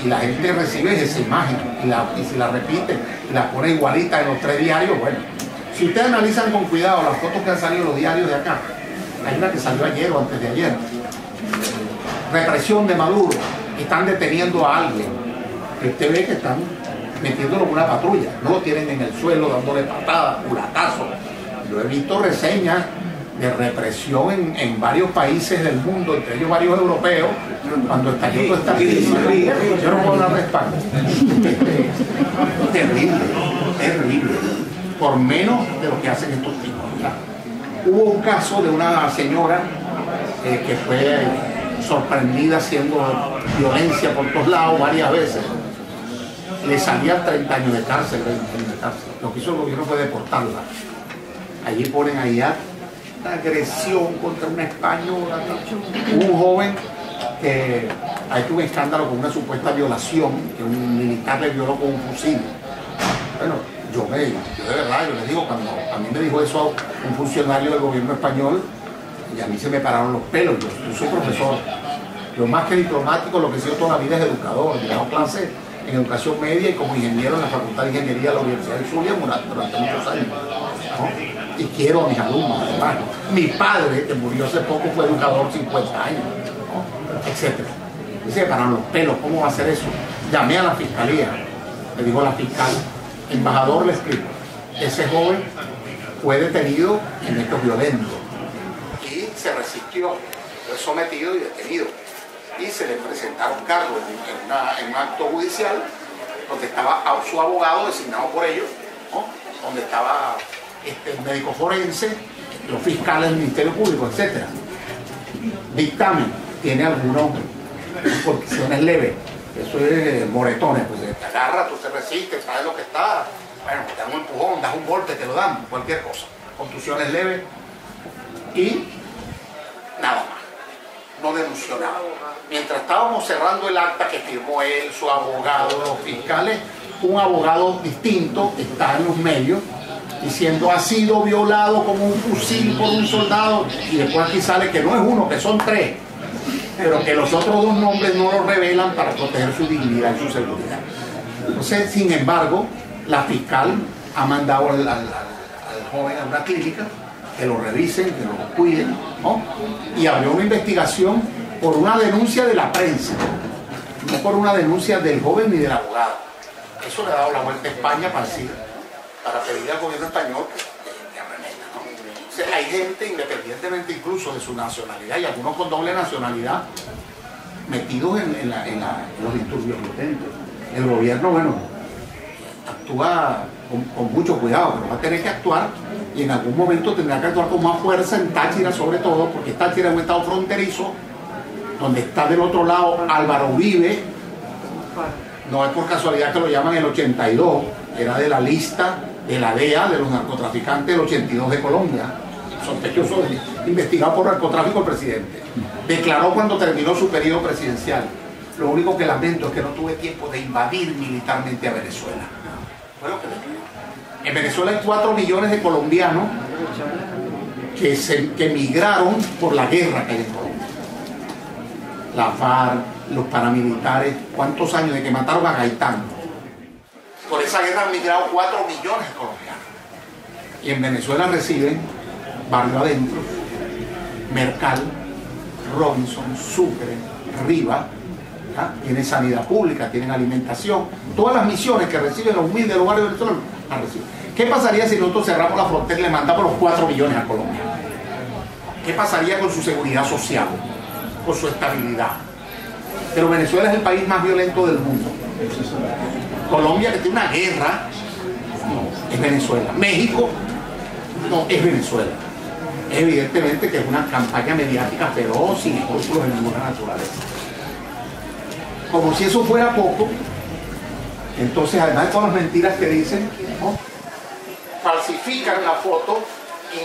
y la gente recibe esa imagen y si la repite y la pone igualita en los 3 diarios. Bueno, si ustedes analizan con cuidado las fotos que han salido en los diarios de acá, hay una que salió ayer o antes de ayer: represión de Maduro, están deteniendo a alguien, que usted ve que están metiéndolo en una patrulla, no lo tienen en el suelo dándole patadas, culatazos. Yo he visto reseñas de represión en varios países del mundo, entre ellos varios europeos, cuando estalló toda esta crisis. Yo no puedo hablar de España. Terrible, terrible. por menos de lo que hacen estos tipos, ¿ya? Hubo un caso de una señora que fue sorprendida haciendo violencia por todos lados varias veces. Le salían 30 años de cárcel, 20 años de cárcel. Lo que hizo el gobierno fue deportarla. Allí ponen allá una agresión contra una española. Hubo un joven que ha hecho un escándalo con una supuesta violación, que un militar le violó con un fusil. Bueno, yo de verdad, yo le digo, cuando a mí me dijo eso un funcionario del gobierno español, y a mí se me pararon los pelos. Yo soy profesor. Yo más que diplomático, lo que he sido toda la vida es educador. He dado clases en educación media y como ingeniero en la Facultad de Ingeniería de la Universidad de Zulia durante muchos años, ¿no? Y quiero a mis alumnos, además. Mi padre, que murió hace poco, fue educador 50 años, ¿no? Etcétera. Y se me pararon los pelos. ¿Cómo va a ser eso? Llamé a la fiscalía. Le digo a la fiscal, embajador, le escribo, ese joven fue detenido en hechos violentos y se resistió, fue sometido y detenido, y se le presentaron cargos en un acto judicial donde estaba su abogado designado por ellos, ¿no? Donde estaba el médico forense, los fiscales del Ministerio Público, etc. Dictamen, tiene algunos cuestiones leves, eso es moretones, pues te agarra, tú te resistes, sabes lo que está, bueno, te dan un empujón, das un golpe, te lo dan, cualquier cosa, contusiones leves y nada más, no denunció nada. Mientras estábamos cerrando el acta que firmó él, su abogado, los fiscales, un abogado distinto está en los medios diciendo ha sido violado como un fusil por un soldado, y después aquí sale que no es uno, que son tres, pero que los otros dos nombres no los revelan para proteger su dignidad y su seguridad. Entonces, sin embargo, la fiscal ha mandado al joven a una clínica que lo revisen, que lo cuiden, ¿no? Y abrió una investigación por una denuncia de la prensa, no por una denuncia del joven ni del abogado. Eso le ha dado la vuelta a España para pedirle al gobierno español que arremeta, ¿no? O sea, hay gente, independientemente incluso de su nacionalidad, y algunos con doble nacionalidad, metidos en los disturbios violentos. El gobierno, bueno, actúa con mucho cuidado, pero va a tener que actuar, y en algún momento tendrá que actuar con más fuerza en Táchira, sobre todo, porque Táchira es un estado fronterizo, donde está del otro lado Álvaro Uribe. No es por casualidad que lo llaman el 82, era de la lista de la DEA, de los narcotraficantes del 82 de Colombia, sospechoso investigado por narcotráfico el presidente. Declaró cuando terminó su periodo presidencial: lo único que lamento es que no tuve tiempo de invadir militarmente a Venezuela. Fue lo que declaró. En Venezuela hay 4 millones de colombianos que emigraron por la guerra que hay en Colombia. La FARC, los paramilitares, ¿cuántos años de que mataron a Gaitán? Por esa guerra han migrado 4 millones de colombianos. Y en Venezuela reciben Barrio Adentro, Mercal, Robinson, Sucre, Riva, ¿ya? Tienen sanidad pública, tienen alimentación. Todas las misiones que reciben los humildes de los barrios venezolanos las reciben. ¿Qué pasaría si nosotros cerramos la frontera y le mandamos los 4 millones a Colombia? ¿Qué pasaría con su seguridad social, con su estabilidad? Pero Venezuela es el país más violento del mundo. Colombia, que tiene una guerra, no, es Venezuela. México, no, es Venezuela. Evidentemente que es una campaña mediática feroz, sin escrúpulos de ninguna naturaleza. Como si eso fuera poco, entonces, además de todas las mentiras que dicen, ¿no?, falsifican la foto,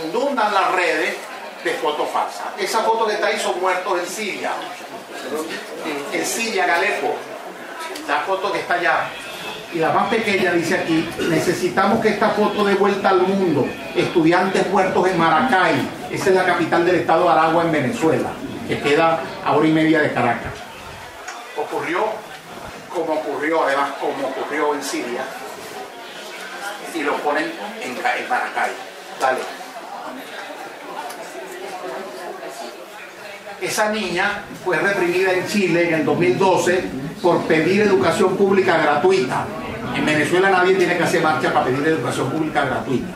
inundan las redes de fotos falsas. Esa foto que está ahí son muertos en Siria, en Alepo. La foto que está allá. Y la más pequeña dice aquí: necesitamos que esta foto dé vuelta al mundo. Estudiantes muertos en Maracay. Esa es la capital del estado de Aragua, en Venezuela, que queda a hora y media de Caracas. Ocurrió como ocurrió en Siria, y lo ponen en Maracay. Dale. Esa niña fue reprimida en Chile en el 2012 por pedir educación pública gratuita. En Venezuela nadie tiene que hacer marcha para pedir educación pública gratuita.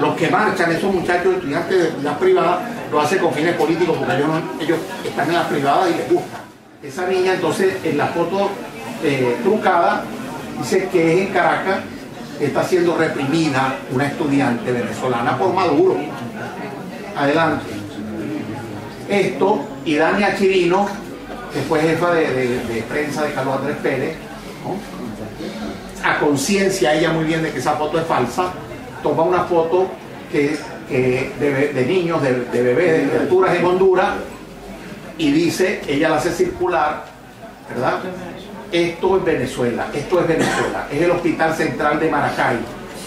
Los que marchan, esos muchachos estudiantes de estudiantes privadas, lo hacen con fines políticos, porque ellos están en las privadas y les gusta. Esa niña, entonces, en la foto trucada, dice que es en Caracas está siendo reprimida una estudiante venezolana por Maduro. Adelante. Esto, y Dania Chirino, que fue jefa de prensa de Carlos Andrés Pérez, ¿no? A conciencia ella muy bien de que esa foto es falsa, toma una foto de niños, de bebés, de criaturas en Honduras, y dice, ella la hace circular, ¿verdad? Esto es Venezuela, es el Hospital Central de Maracay.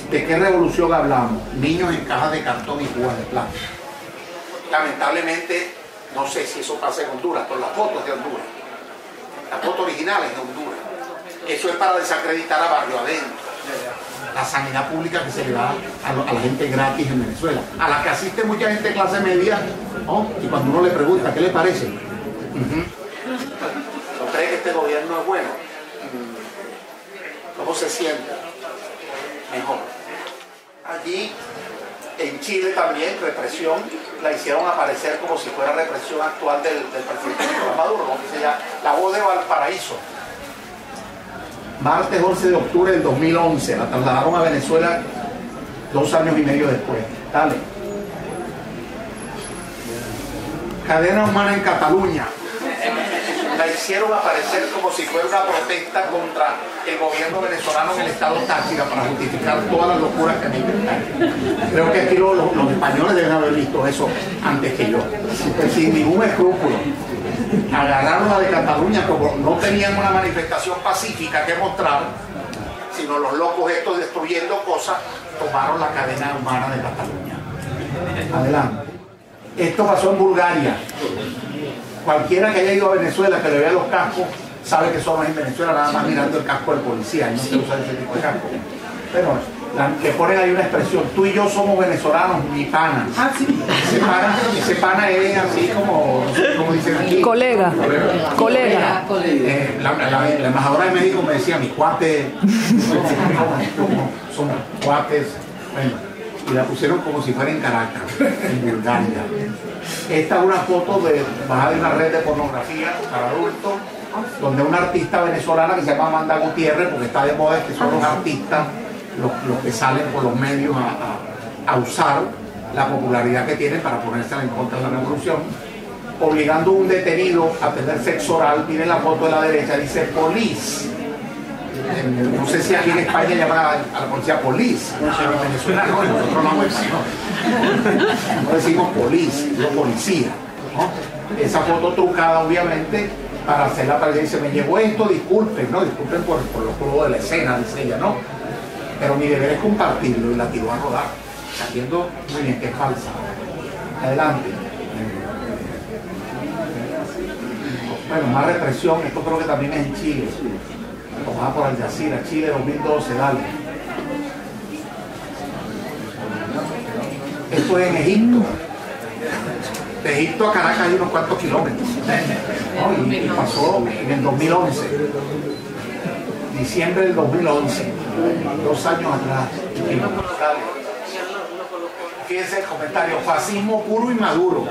¿De qué revolución hablamos? Niños en cajas de cartón y cubas de plástico. Lamentablemente, no sé si eso pasa en Honduras, pero las fotos de Honduras, las fotos originales de Honduras, eso es para desacreditar a Barrio Adentro, la sanidad pública que se le da a la gente gratis en Venezuela, a la que asiste mucha gente de clase media, ¿no? Y cuando uno le pregunta, ¿qué le parece? ¿No cree que este gobierno es bueno? ¿Cómo se siente? Mejor. Allí, en Chile también, represión, la hicieron aparecer como si fuera represión actual del presidente Nicolás Maduro, como dice ya, la voz de Valparaíso. Martes 11 de octubre del 2011, la trasladaron a Venezuela 2 años y medio después. Dale. Cadena humana en Cataluña. La hicieron aparecer como si fuera una protesta contra el gobierno venezolano en el estado Táchira para justificar todas las locuras que han intentado. Creo que aquí los españoles deben haber visto eso antes que yo. Sin ningún escrúpulo. Agarraron la de Cataluña, como no tenían una manifestación pacífica que mostrar, sino los locos estos destruyendo cosas, tomaron la cadena humana de Cataluña. Adelante. Esto pasó en Bulgaria. Cualquiera que haya ido a Venezuela, que le vea los cascos, sabe que somos en Venezuela nada más mirando el casco del policía, y no se usa ese tipo de casco. Pero le ponen ahí una expresión, tú y yo somos venezolanos, mi pana. Ah, sí. Ese pana es así como dicen aquí. Colega. La embajadora de México me decía, mis cuates, son cuates. Bueno, y la pusieron como si fuera en Caracas, en Bulgaria. Esta es una foto bajada de una red de pornografía para adultos, donde una artista venezolana que se llama Amanda Gutiérrez, porque está de moda que son los artistas los que salen por los medios a usar la popularidad que tienen para ponerse en contra de la revolución, obligando a un detenido a tener sexo oral. Miren la foto de la derecha, dice police. No sé si aquí en España llaman a la policía police, en Venezuela no, nosotros no decimos police, no policía, ¿no? Esa foto trucada obviamente para hacerla para dice, me llegó esto, disculpen, ¿no? Disculpen por lo crudo de la escena, dice ella, ¿no? Pero mi deber es compartirlo, y la tiró a rodar, sabiendo muy bien que es falsa. Adelante. Bueno, más represión, esto creo que también es en Chile, tomada por Al Jazeera, Chile 2012, dale. Esto es en Egipto. De Egipto a Caracas hay unos cuantos kilómetros, ¿no? Y pasó en el 2011, diciembre del 2011, 2 años atrás. Fíjense el comentario, fascismo puro y maduro.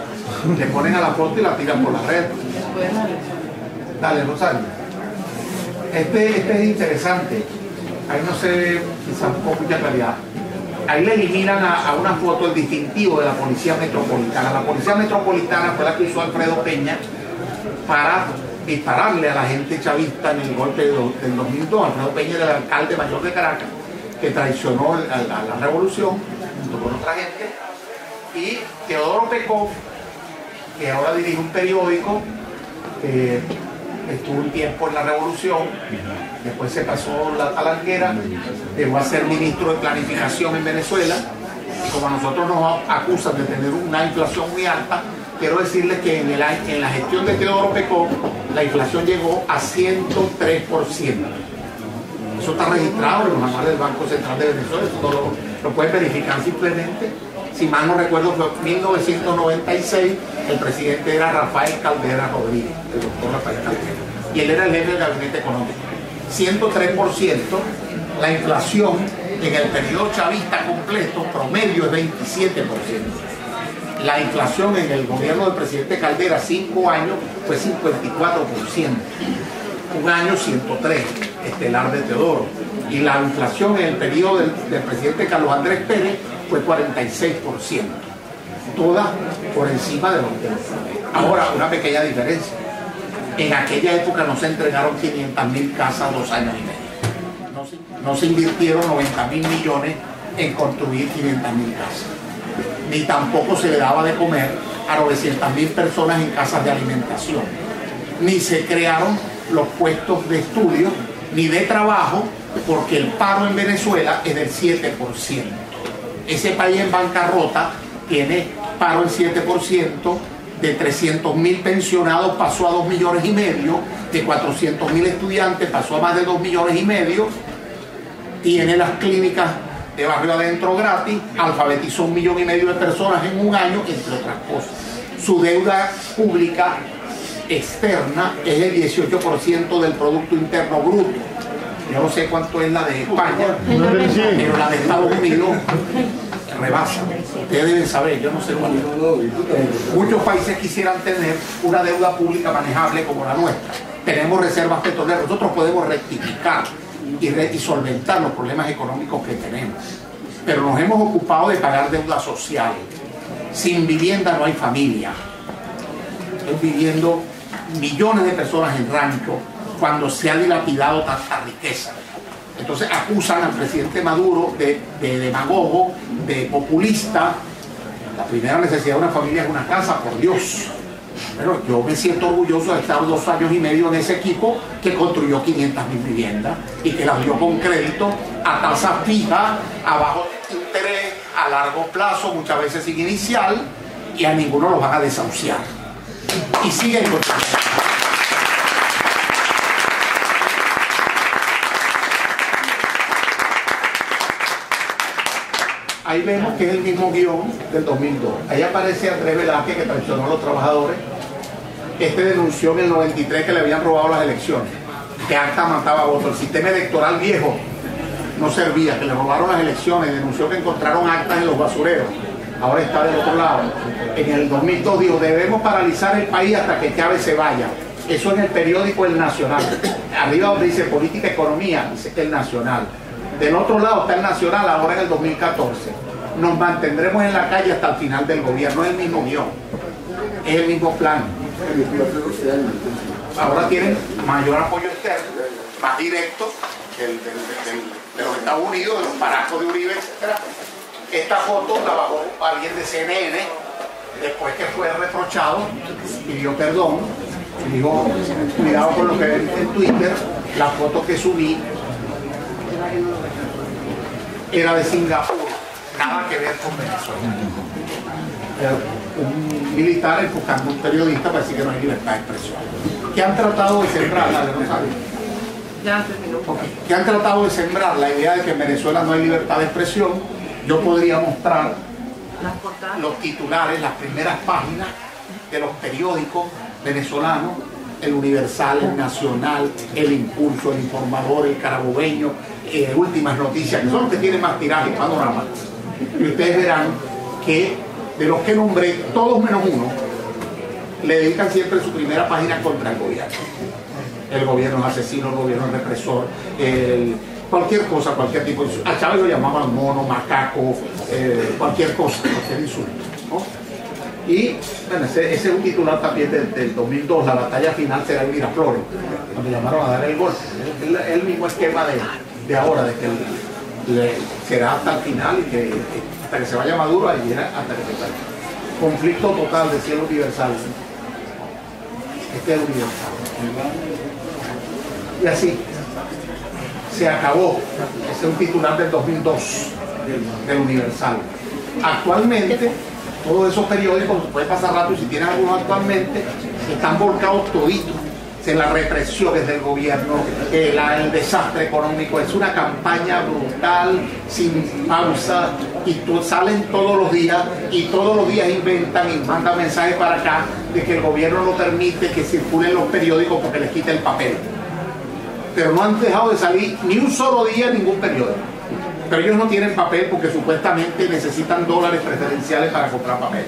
Le ponen a la foto y la tiran por la red. Dale, Rosario. Este es interesante. Ahí no se ve quizás con mucha claridad. Ahí le eliminan a una foto el distintivo de la Policía Metropolitana. La Policía Metropolitana fue la que usó Alfredo Peña para dispararle a la gente chavista en el golpe del 2002. Alfredo Peña era el alcalde mayor de Caracas, que traicionó a la revolución junto con otra gente. Y Teodoro Pecó, que ahora dirige un periódico, estuvo un tiempo en la revolución, después se pasó la talanquera, llegó a ser ministro de planificación en Venezuela, y como a nosotros nos acusan de tener una inflación muy alta, quiero decirles que en la gestión de Teodoro Pecó la inflación llegó a 103%. Eso está registrado en los manuales del Banco Central de Venezuela, eso lo pueden verificar simplemente. Si mal no recuerdo, fue en 1996, el presidente era Rafael Caldera Rodríguez, el doctor Rafael Caldera, y él era el jefe del gabinete económico. 103%, la inflación en el periodo chavista completo, promedio es 27%. La inflación en el gobierno del presidente Caldera, 5 años, fue 54%. Un año 103%. estelar de Teodoro. Y la inflación en el periodo del presidente Carlos Andrés Pérez fue 46%, todas por encima de los promedios. Ahora, una pequeña diferencia. En aquella época no se entregaron 500.000 casas 2 años y medio. No se invirtieron 90.000 millones en construir 500.000 casas. Ni tampoco se le daba de comer a 900.000 personas en casas de alimentación. Ni se crearon los puestos de estudio, ni de trabajo, porque el paro en Venezuela es del 7%. Ese país en bancarrota tiene paro del 7%, de 300.000 pensionados pasó a 2,5 millones, de 400.000 estudiantes pasó a más de 2,5 millones, tiene las clínicas de barrio adentro gratis, alfabetizó 1,5 millones de personas en un año, entre otras cosas. Su deuda pública externa es el 18% del Producto Interno Bruto. Yo no sé cuánto es la de España, pero la de Estados Unidos rebasa. Ustedes deben saber, yo no sé cuál es. Muchos países quisieran tener una deuda pública manejable como la nuestra. Tenemos reservas petroleras, nosotros podemos rectificar y solventar los problemas económicos que tenemos. Pero nos hemos ocupado de pagar deuda social. Sin vivienda no hay familia. Están viviendo millones de personas en rancho cuando se ha dilapidado tanta riqueza. Entonces acusan al presidente Maduro de demagogo, de populista. La primera necesidad de una familia es una casa, por Dios. Pero yo me siento orgulloso de estar 2 años y medio en ese equipo que construyó 500.000 viviendas y que las dio con crédito a tasa fija, a bajo interés, a largo plazo, muchas veces sin inicial, y a ninguno los van a desahuciar. Y siguen construyendo. Ahí vemos que es el mismo guión del 2002. Ahí aparece Andrés Velázquez, que traicionó a los trabajadores. Este denunció en el 93 que le habían robado las elecciones, que acta mataba votos. El sistema electoral viejo no servía, que le robaron las elecciones. Denunció que encontraron actas en los basureros. Ahora está del otro lado. En el 2002 dijo, debemos paralizar el país hasta que Chávez se vaya. Eso en el periódico El Nacional. Arriba donde dice política, economía, dice El Nacional. Del otro lado está El Nacional, ahora en el 2014. Nos mantendremos en la calle hasta el final del gobierno. Es el mismo guión, es el mismo plan. Ahora tienen mayor apoyo externo, más directo de los Estados Unidos, de los paracos de Uribe, etc. Esta foto la bajó alguien de CNN después que fue reprochado, pidió perdón, dijo, cuidado con lo que ven en Twitter. La foto que subí era de Singapur, nada que ver con Venezuela. Un militar enfocando a un periodista para decir que no hay libertad de expresión. ¿Qué han tratado de sembrar? ¿Qué han tratado de sembrar? La idea de que en Venezuela no hay libertad de expresión. Yo podría mostrar los titulares, las primeras páginas de los periódicos venezolanos, el Universal, el Nacional, el Impulso, el Informador, el Carabobeño, Últimas Noticias, que son los que tienen más tiraje, Panorama. Y ustedes verán que de los que nombré, todos menos uno, le dedican siempre su primera página contra el gobierno. El gobierno es asesino, el gobierno es represor, cualquier cosa, cualquier tipo de insulto. A Chávez lo llamaban mono, macaco, cualquier cosa, cualquier insulto, ¿no? Y bueno, ese es un titular también del 2002, la batalla final será en Miraflores, cuando llamaron a dar el golpe. El mismo esquema de ahora, de que será hasta el final y que hasta que se vaya Maduro, ahí viene hasta que se vaya. Conflicto total de cielo universal. Este es universal. Y así se acabó. Ese es un titular del 2002 del Universal. Actualmente todos esos periódicos, puede pasar rato, y si tienen algunos actualmente, están volcados toditos en la represión desde el gobierno, el desastre económico. Es una campaña brutal, sin pausa, y salen todos los días, y todos los días inventan y mandan mensajes para acá de que el gobierno no permite que circulen los periódicos porque les quita el papel. Pero no han dejado de salir ni un solo día ningún periódico. Pero ellos no tienen papel porque supuestamente necesitan dólares preferenciales para comprar papel.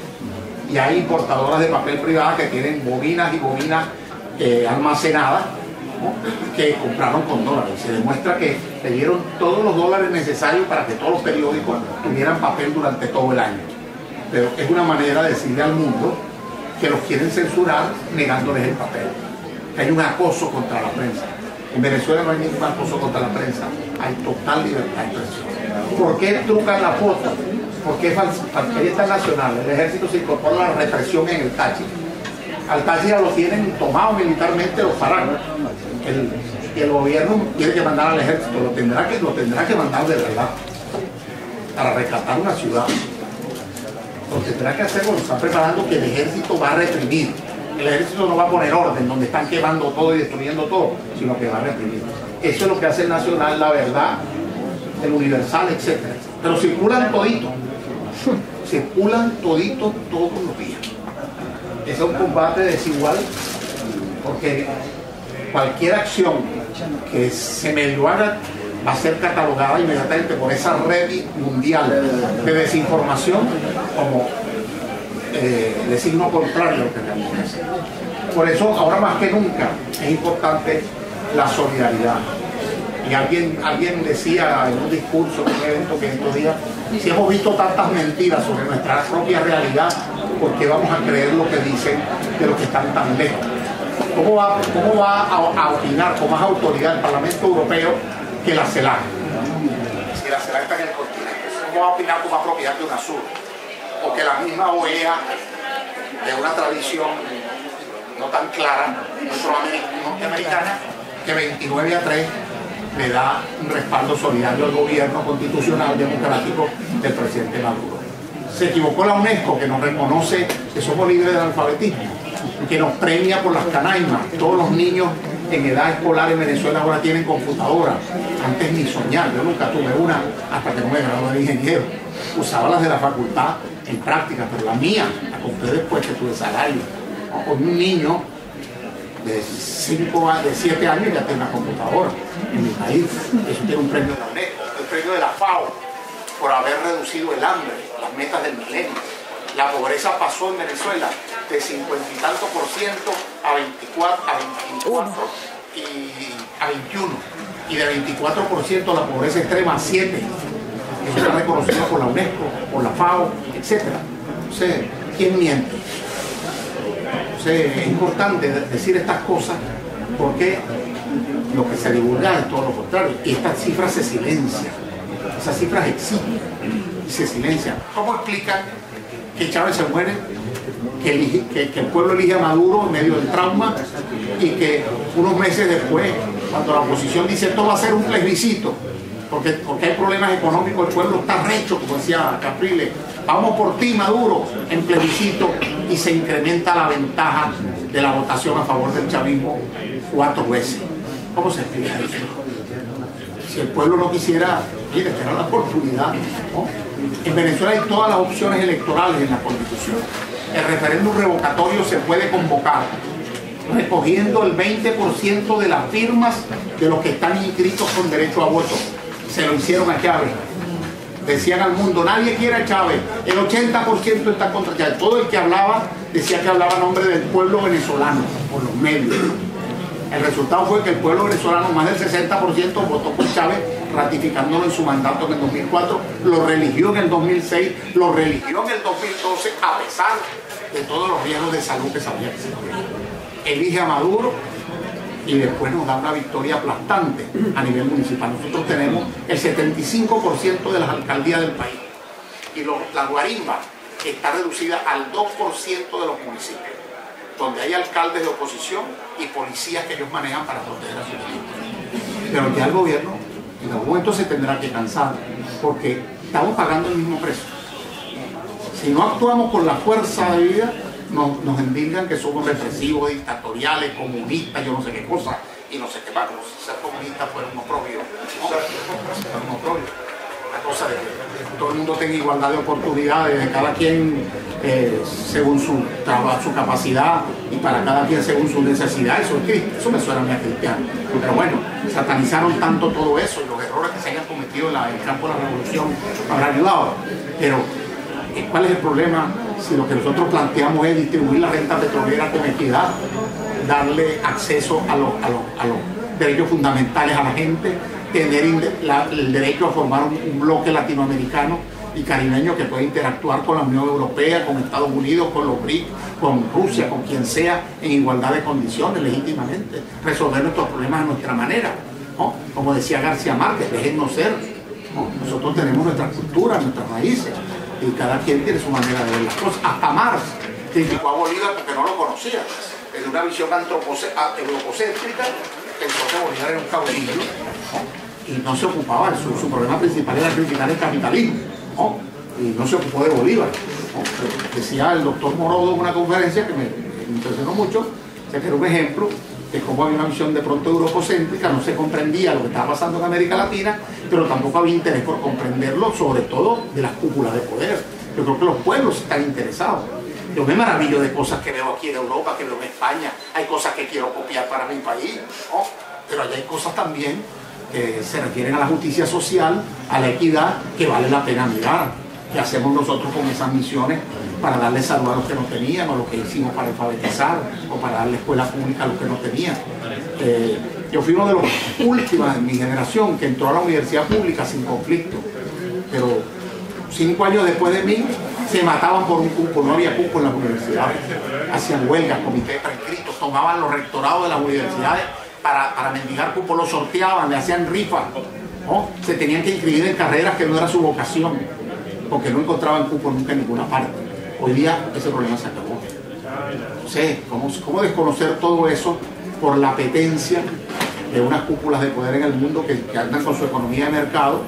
Y hay importadoras de papel privada que tienen bobinas y bobinas almacenadas ¿no? Que compraron con dólares. Se demuestra que le dieron todos los dólares necesarios para que todos los periódicos tuvieran papel durante todo el año. Pero es una manera de decirle al mundo que los quieren censurar negándoles el papel. Que hay un acoso contra la prensa. En Venezuela no hay ningún acoso contra la prensa. Hay total libertad de expresión. ¿Por qué trucan la foto? Porque ahí está el Nacional. El ejército se incorpora a la represión en el Táchira. Al Táchira lo tienen tomado militarmente, lo pararon. El gobierno tiene que mandar al ejército, lo tendrá que mandar de verdad para rescatar una ciudad. Lo tendrá que hacer cuando está preparando que el ejército va a reprimir. El ejército no va a poner orden donde están quemando todo y destruyendo todo, sino que va a reprimir. Eso es lo que hace el Nacional, La Verdad, el Universal, etc. Pero circulan toditos. Circulan toditos todos los días. Es un combate desigual porque cualquier acción que se medio haga va a ser catalogada inmediatamente por esa red mundial de desinformación como de signo contrario a lo que realmente hace. Por eso, ahora más que nunca, es importante la solidaridad. Y alguien decía en un discurso, en un evento que estos días, si hemos visto tantas mentiras sobre nuestra propia realidad, ¿por qué vamos a creer lo que dicen de los que están tan lejos? ¿Cómo va a opinar con más autoridad el Parlamento Europeo que la CELAC? Si la CELAC está en el continente, ¿cómo va a opinar con más propiedad que UNASUR? O que la misma OEA, de una tradición no tan clara, norteamericana, que 29-3 le da un respaldo solidario al gobierno constitucional democrático del presidente Maduro. Se equivocó la UNESCO, que nos reconoce que somos libres del alfabetismo, que nos premia por las canaimas. Todos los niños en edad escolar en Venezuela ahora tienen computadora. Antes ni soñar, yo nunca tuve una hasta que no me gradué de ingeniero. Usaba las de la facultad en práctica, pero la mía la compré después que tuve salario. Con un niño de 7 años ya tiene una computadora en mi país. Eso tiene un premio de la UNESCO, el premio de la FAO, por haber reducido el hambre, las metas del milenio. La pobreza pasó en Venezuela de 50 y tanto por ciento a 24 y a 21. Y de 24% la pobreza extrema a 7%. Eso está reconocido por la UNESCO, por la FAO, etc. Entonces, ¿quién miente? Entonces, es importante decir estas cosas porque lo que se divulga es todo lo contrario. Y estas cifras se silencian. Esas cifras existen y se silencian. ¿Cómo explican que Chávez se muere, que el pueblo elige a Maduro en medio del trauma y que unos meses después, cuando la oposición dice esto va a ser un plebiscito, porque hay problemas económicos, el pueblo está recho, como decía Capriles, vamos por ti Maduro, en plebiscito, y se incrementa la ventaja de la votación a favor del chavismo 4 veces? ¿Cómo se explica eso? Si el pueblo no quisiera, mire, tener la oportunidad, ¿no? En Venezuela hay todas las opciones electorales en la Constitución. El referéndum revocatorio se puede convocar recogiendo el 20% de las firmas de los que están inscritos con derecho a voto. Se lo hicieron a Chávez. Decían al mundo, nadie quiere a Chávez, el 80% está contra Chávez. Todo el que hablaba decía que hablaba a nombre del pueblo venezolano, por los medios. El resultado fue que el pueblo venezolano, más del 60%, votó por Chávez, ratificándolo en su mandato en el 2004, lo religió en el 2006, lo religió en el 2012, a pesar de todos los riesgos de salud que sabía que se corría. Elige a Maduro y después nos da una victoria aplastante a nivel municipal. Nosotros tenemos el 75% de las alcaldías del país y la guarimba está reducida al 2% de los municipios, donde hay alcaldes de oposición y policías que ellos manejan para proteger a sus gente. Pero ya el gobierno en algún momento se tendrá que cansar, porque estamos pagando el mismo precio. Si no actuamos con la fuerza de vida, nos endilgan que somos represivos, dictatoriales, comunistas, yo no sé qué cosa, y no sé qué más. Ser comunista fuera un oprobio, una cosa de que todo el mundo tenga igualdad de oportunidades, de cada quien según su capacidad y para cada quien según sus necesidades. Eso me suena muy a cristiano. Pero bueno, satanizaron tanto todo eso y los errores que se hayan cometido en el campo de la revolución habrán ayudado. Pero ¿cuál es el problema si lo que nosotros planteamos es distribuir la renta petrolera con equidad? darle acceso a los derechos fundamentales a la gente, tener el derecho a formar un bloque latinoamericano y caribeño que pueda interactuar con la Unión Europea, con Estados Unidos, con los BRICS, con Rusia, con quien sea, en igualdad de condiciones, legítimamente, resolver nuestros problemas a nuestra manera, ¿no? Como decía García Márquez, déjennos ser, ¿no? Nosotros tenemos nuestra cultura, nuestras raíces, y cada quien tiene su manera de ver las cosas. Hasta Marx criticó a Bolívar porque no lo conocía. Desde una visión europocéntrica, pensó que Bolívar era un caudillo, ¿no? Y no se ocupaba, su problema principal era criticar el capitalismo, ¿no? Y no se ocupó de Bolívar, ¿no? Decía el doctor Morodo en una conferencia que me impresionó mucho, o sea, que era un ejemplo de cómo había una visión de pronto europocéntrica, no se comprendía lo que estaba pasando en América Latina, pero tampoco había interés por comprenderlo, sobre todo de las cúpulas de poder. Yo creo que los pueblos están interesados. Yo me maravillo de cosas que veo aquí en Europa, que veo en España, hay cosas que quiero copiar para mi país, ¿no? Pero allá hay cosas también que se refieren a la justicia social, a la equidad, que vale la pena mirar. ¿Qué hacemos nosotros con esas misiones para darle salud a los que no tenían, o lo que hicimos para alfabetizar, o para darle escuela pública a los que no tenían? Yo fui uno de los últimos de mi generación que entró a la universidad pública sin conflicto, pero 5 años después de mí se mataban por un cupo, no había cupo en las universidades, hacían huelgas, comités prescritos, tomaban los rectorados de las universidades para mendigar cupo, los sorteaban, le hacían rifas, ¿no? Se tenían que inscribir en carreras que no era su vocación, porque no encontraban cupo nunca en ninguna parte. Hoy día ese problema se acabó. No sé, ¿cómo desconocer todo eso por la apetencia de unas cúpulas de poder en el mundo que andan con su economía de mercado,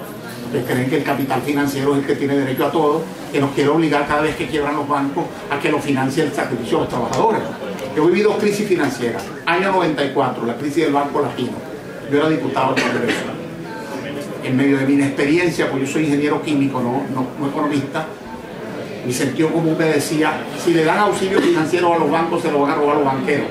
que creen que el capital financiero es el que tiene derecho a todo, que nos quiere obligar cada vez que quiebran los bancos a que lo financie el sacrificio de los trabajadores? Yo viví 2 crisis financieras. Año 94, la crisis del Banco Latino. Yo era diputado del Congreso. En medio de mi inexperiencia, pues yo soy ingeniero químico, no economista, mi sentido común me decía, si le dan auxilio financiero a los bancos, se lo van a robar los banqueros.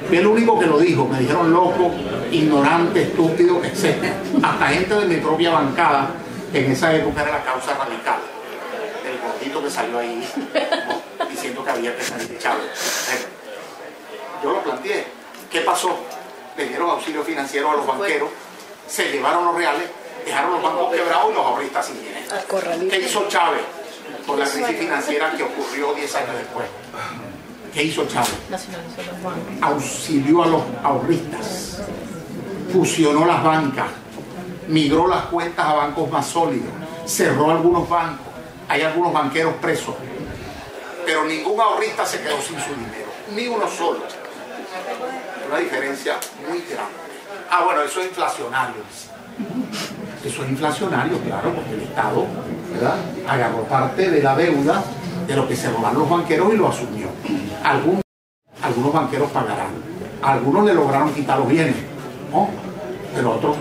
Fui el único que lo dijo, me dijeron loco, ignorante, estúpido, etc. Hasta gente de mi propia bancada, que en esa época era la causa radical, el gordito que salió ahí, ¿no? Diciendo que había que salir de Chávez. Yo lo planteé. ¿Qué pasó? Le dieron auxilio financiero a los banqueros, se llevaron los reales, dejaron los bancos quebrados y los ahorristas sin dinero. ¿Qué hizo Chávez con la crisis financiera que ocurrió 10 años después? ¿Qué hizo Chávez? Nacionalizó los bancos. Auxilió a los ahorristas, fusionó las bancas, migró las cuentas a bancos más sólidos, cerró algunos bancos, hay algunos banqueros presos, pero ningún ahorrista se quedó sin su dinero, ni uno solo. Una diferencia muy grande. Ah, bueno, eso es inflacionario. Eso es inflacionario, claro, porque el Estado, ¿verdad?, agarró parte de la deuda de lo que se robaron los banqueros y lo asumió. Algunos banqueros pagarán, algunos le lograron quitar los bienes, ¿no? Pero otros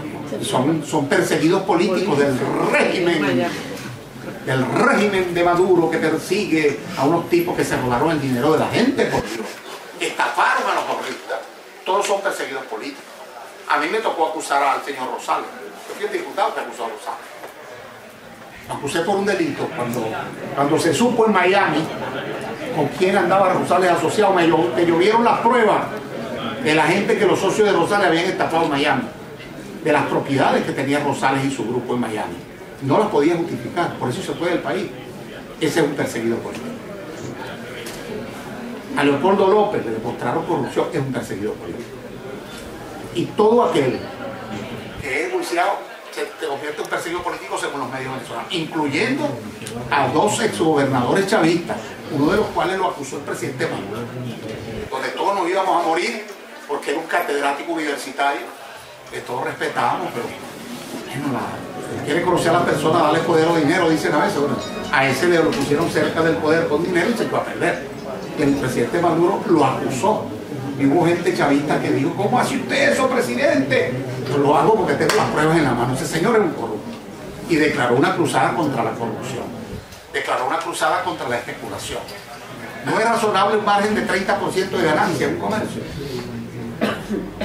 son perseguidos políticos del régimen de Maduro, que persigue a unos tipos que se robaron el dinero de la gente, por Dios. Estafaron a los ahorristas. Todos son perseguidos políticos. A mí me tocó acusar al señor Rosales. Yo fui el diputado que acusó a Rosales. Lo acusé por un delito. Cuando se supo en Miami con quién andaba Rosales asociado, que llovieron las pruebas de la gente que los socios de Rosales habían estafado en Miami, de las propiedades que tenía Rosales y su grupo en Miami. No las podía justificar, por eso se fue del país. Ese es un perseguido político. A Leopoldo López le demostraron corrupción, es un perseguido político. Y todo aquel que es juiciado se convierte en perseguido político según los medios venezolanos, incluyendo a 2 exgobernadores chavistas, uno de los cuales lo acusó el presidente Maduro, donde todos nos íbamos a morir porque era un catedrático universitario que todos respetábamos, pero bueno, él quiere conocer a la persona, darle poder o dinero, dicen a veces. Bueno, a ese le lo pusieron cerca del poder con dinero y se fue a perder. Y el presidente Maduro lo acusó. Y hubo gente chavista que dijo, ¿cómo hace usted eso, presidente? Yo lo hago porque tengo las pruebas en la mano. Ese señor es un corrupto. Y declaró una cruzada contra la corrupción. Declaró una cruzada contra la especulación. No es razonable un margen de 30% de ganancia en un comercio.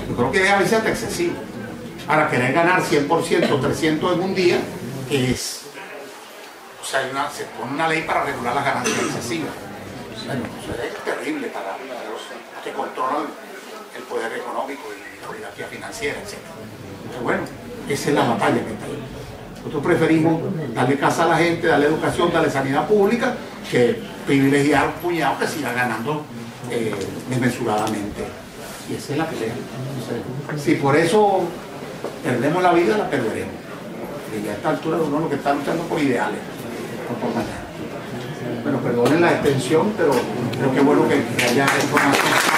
Yo creo que debe haber sido excesivo. Para querer ganar 100%, 300 en un día, es... O sea, se pone una ley para regular las ganancias excesivas. Bueno, eso es terrible para los que controlan el poder económico y la oligarquía financiera, etc. Pero bueno, esa es la batalla que está ahí. Nosotros preferimos darle casa a la gente, darle educación, darle sanidad pública, que privilegiar a un puñado que siga ganando desmesuradamente. Y esa es la pelea. Entonces, si por eso perdemos la vida, la perderemos. Y a esta altura uno lo que está luchando por ideales, no por mañana. Bueno, perdonen la extensión, pero creo que es bueno que haya información.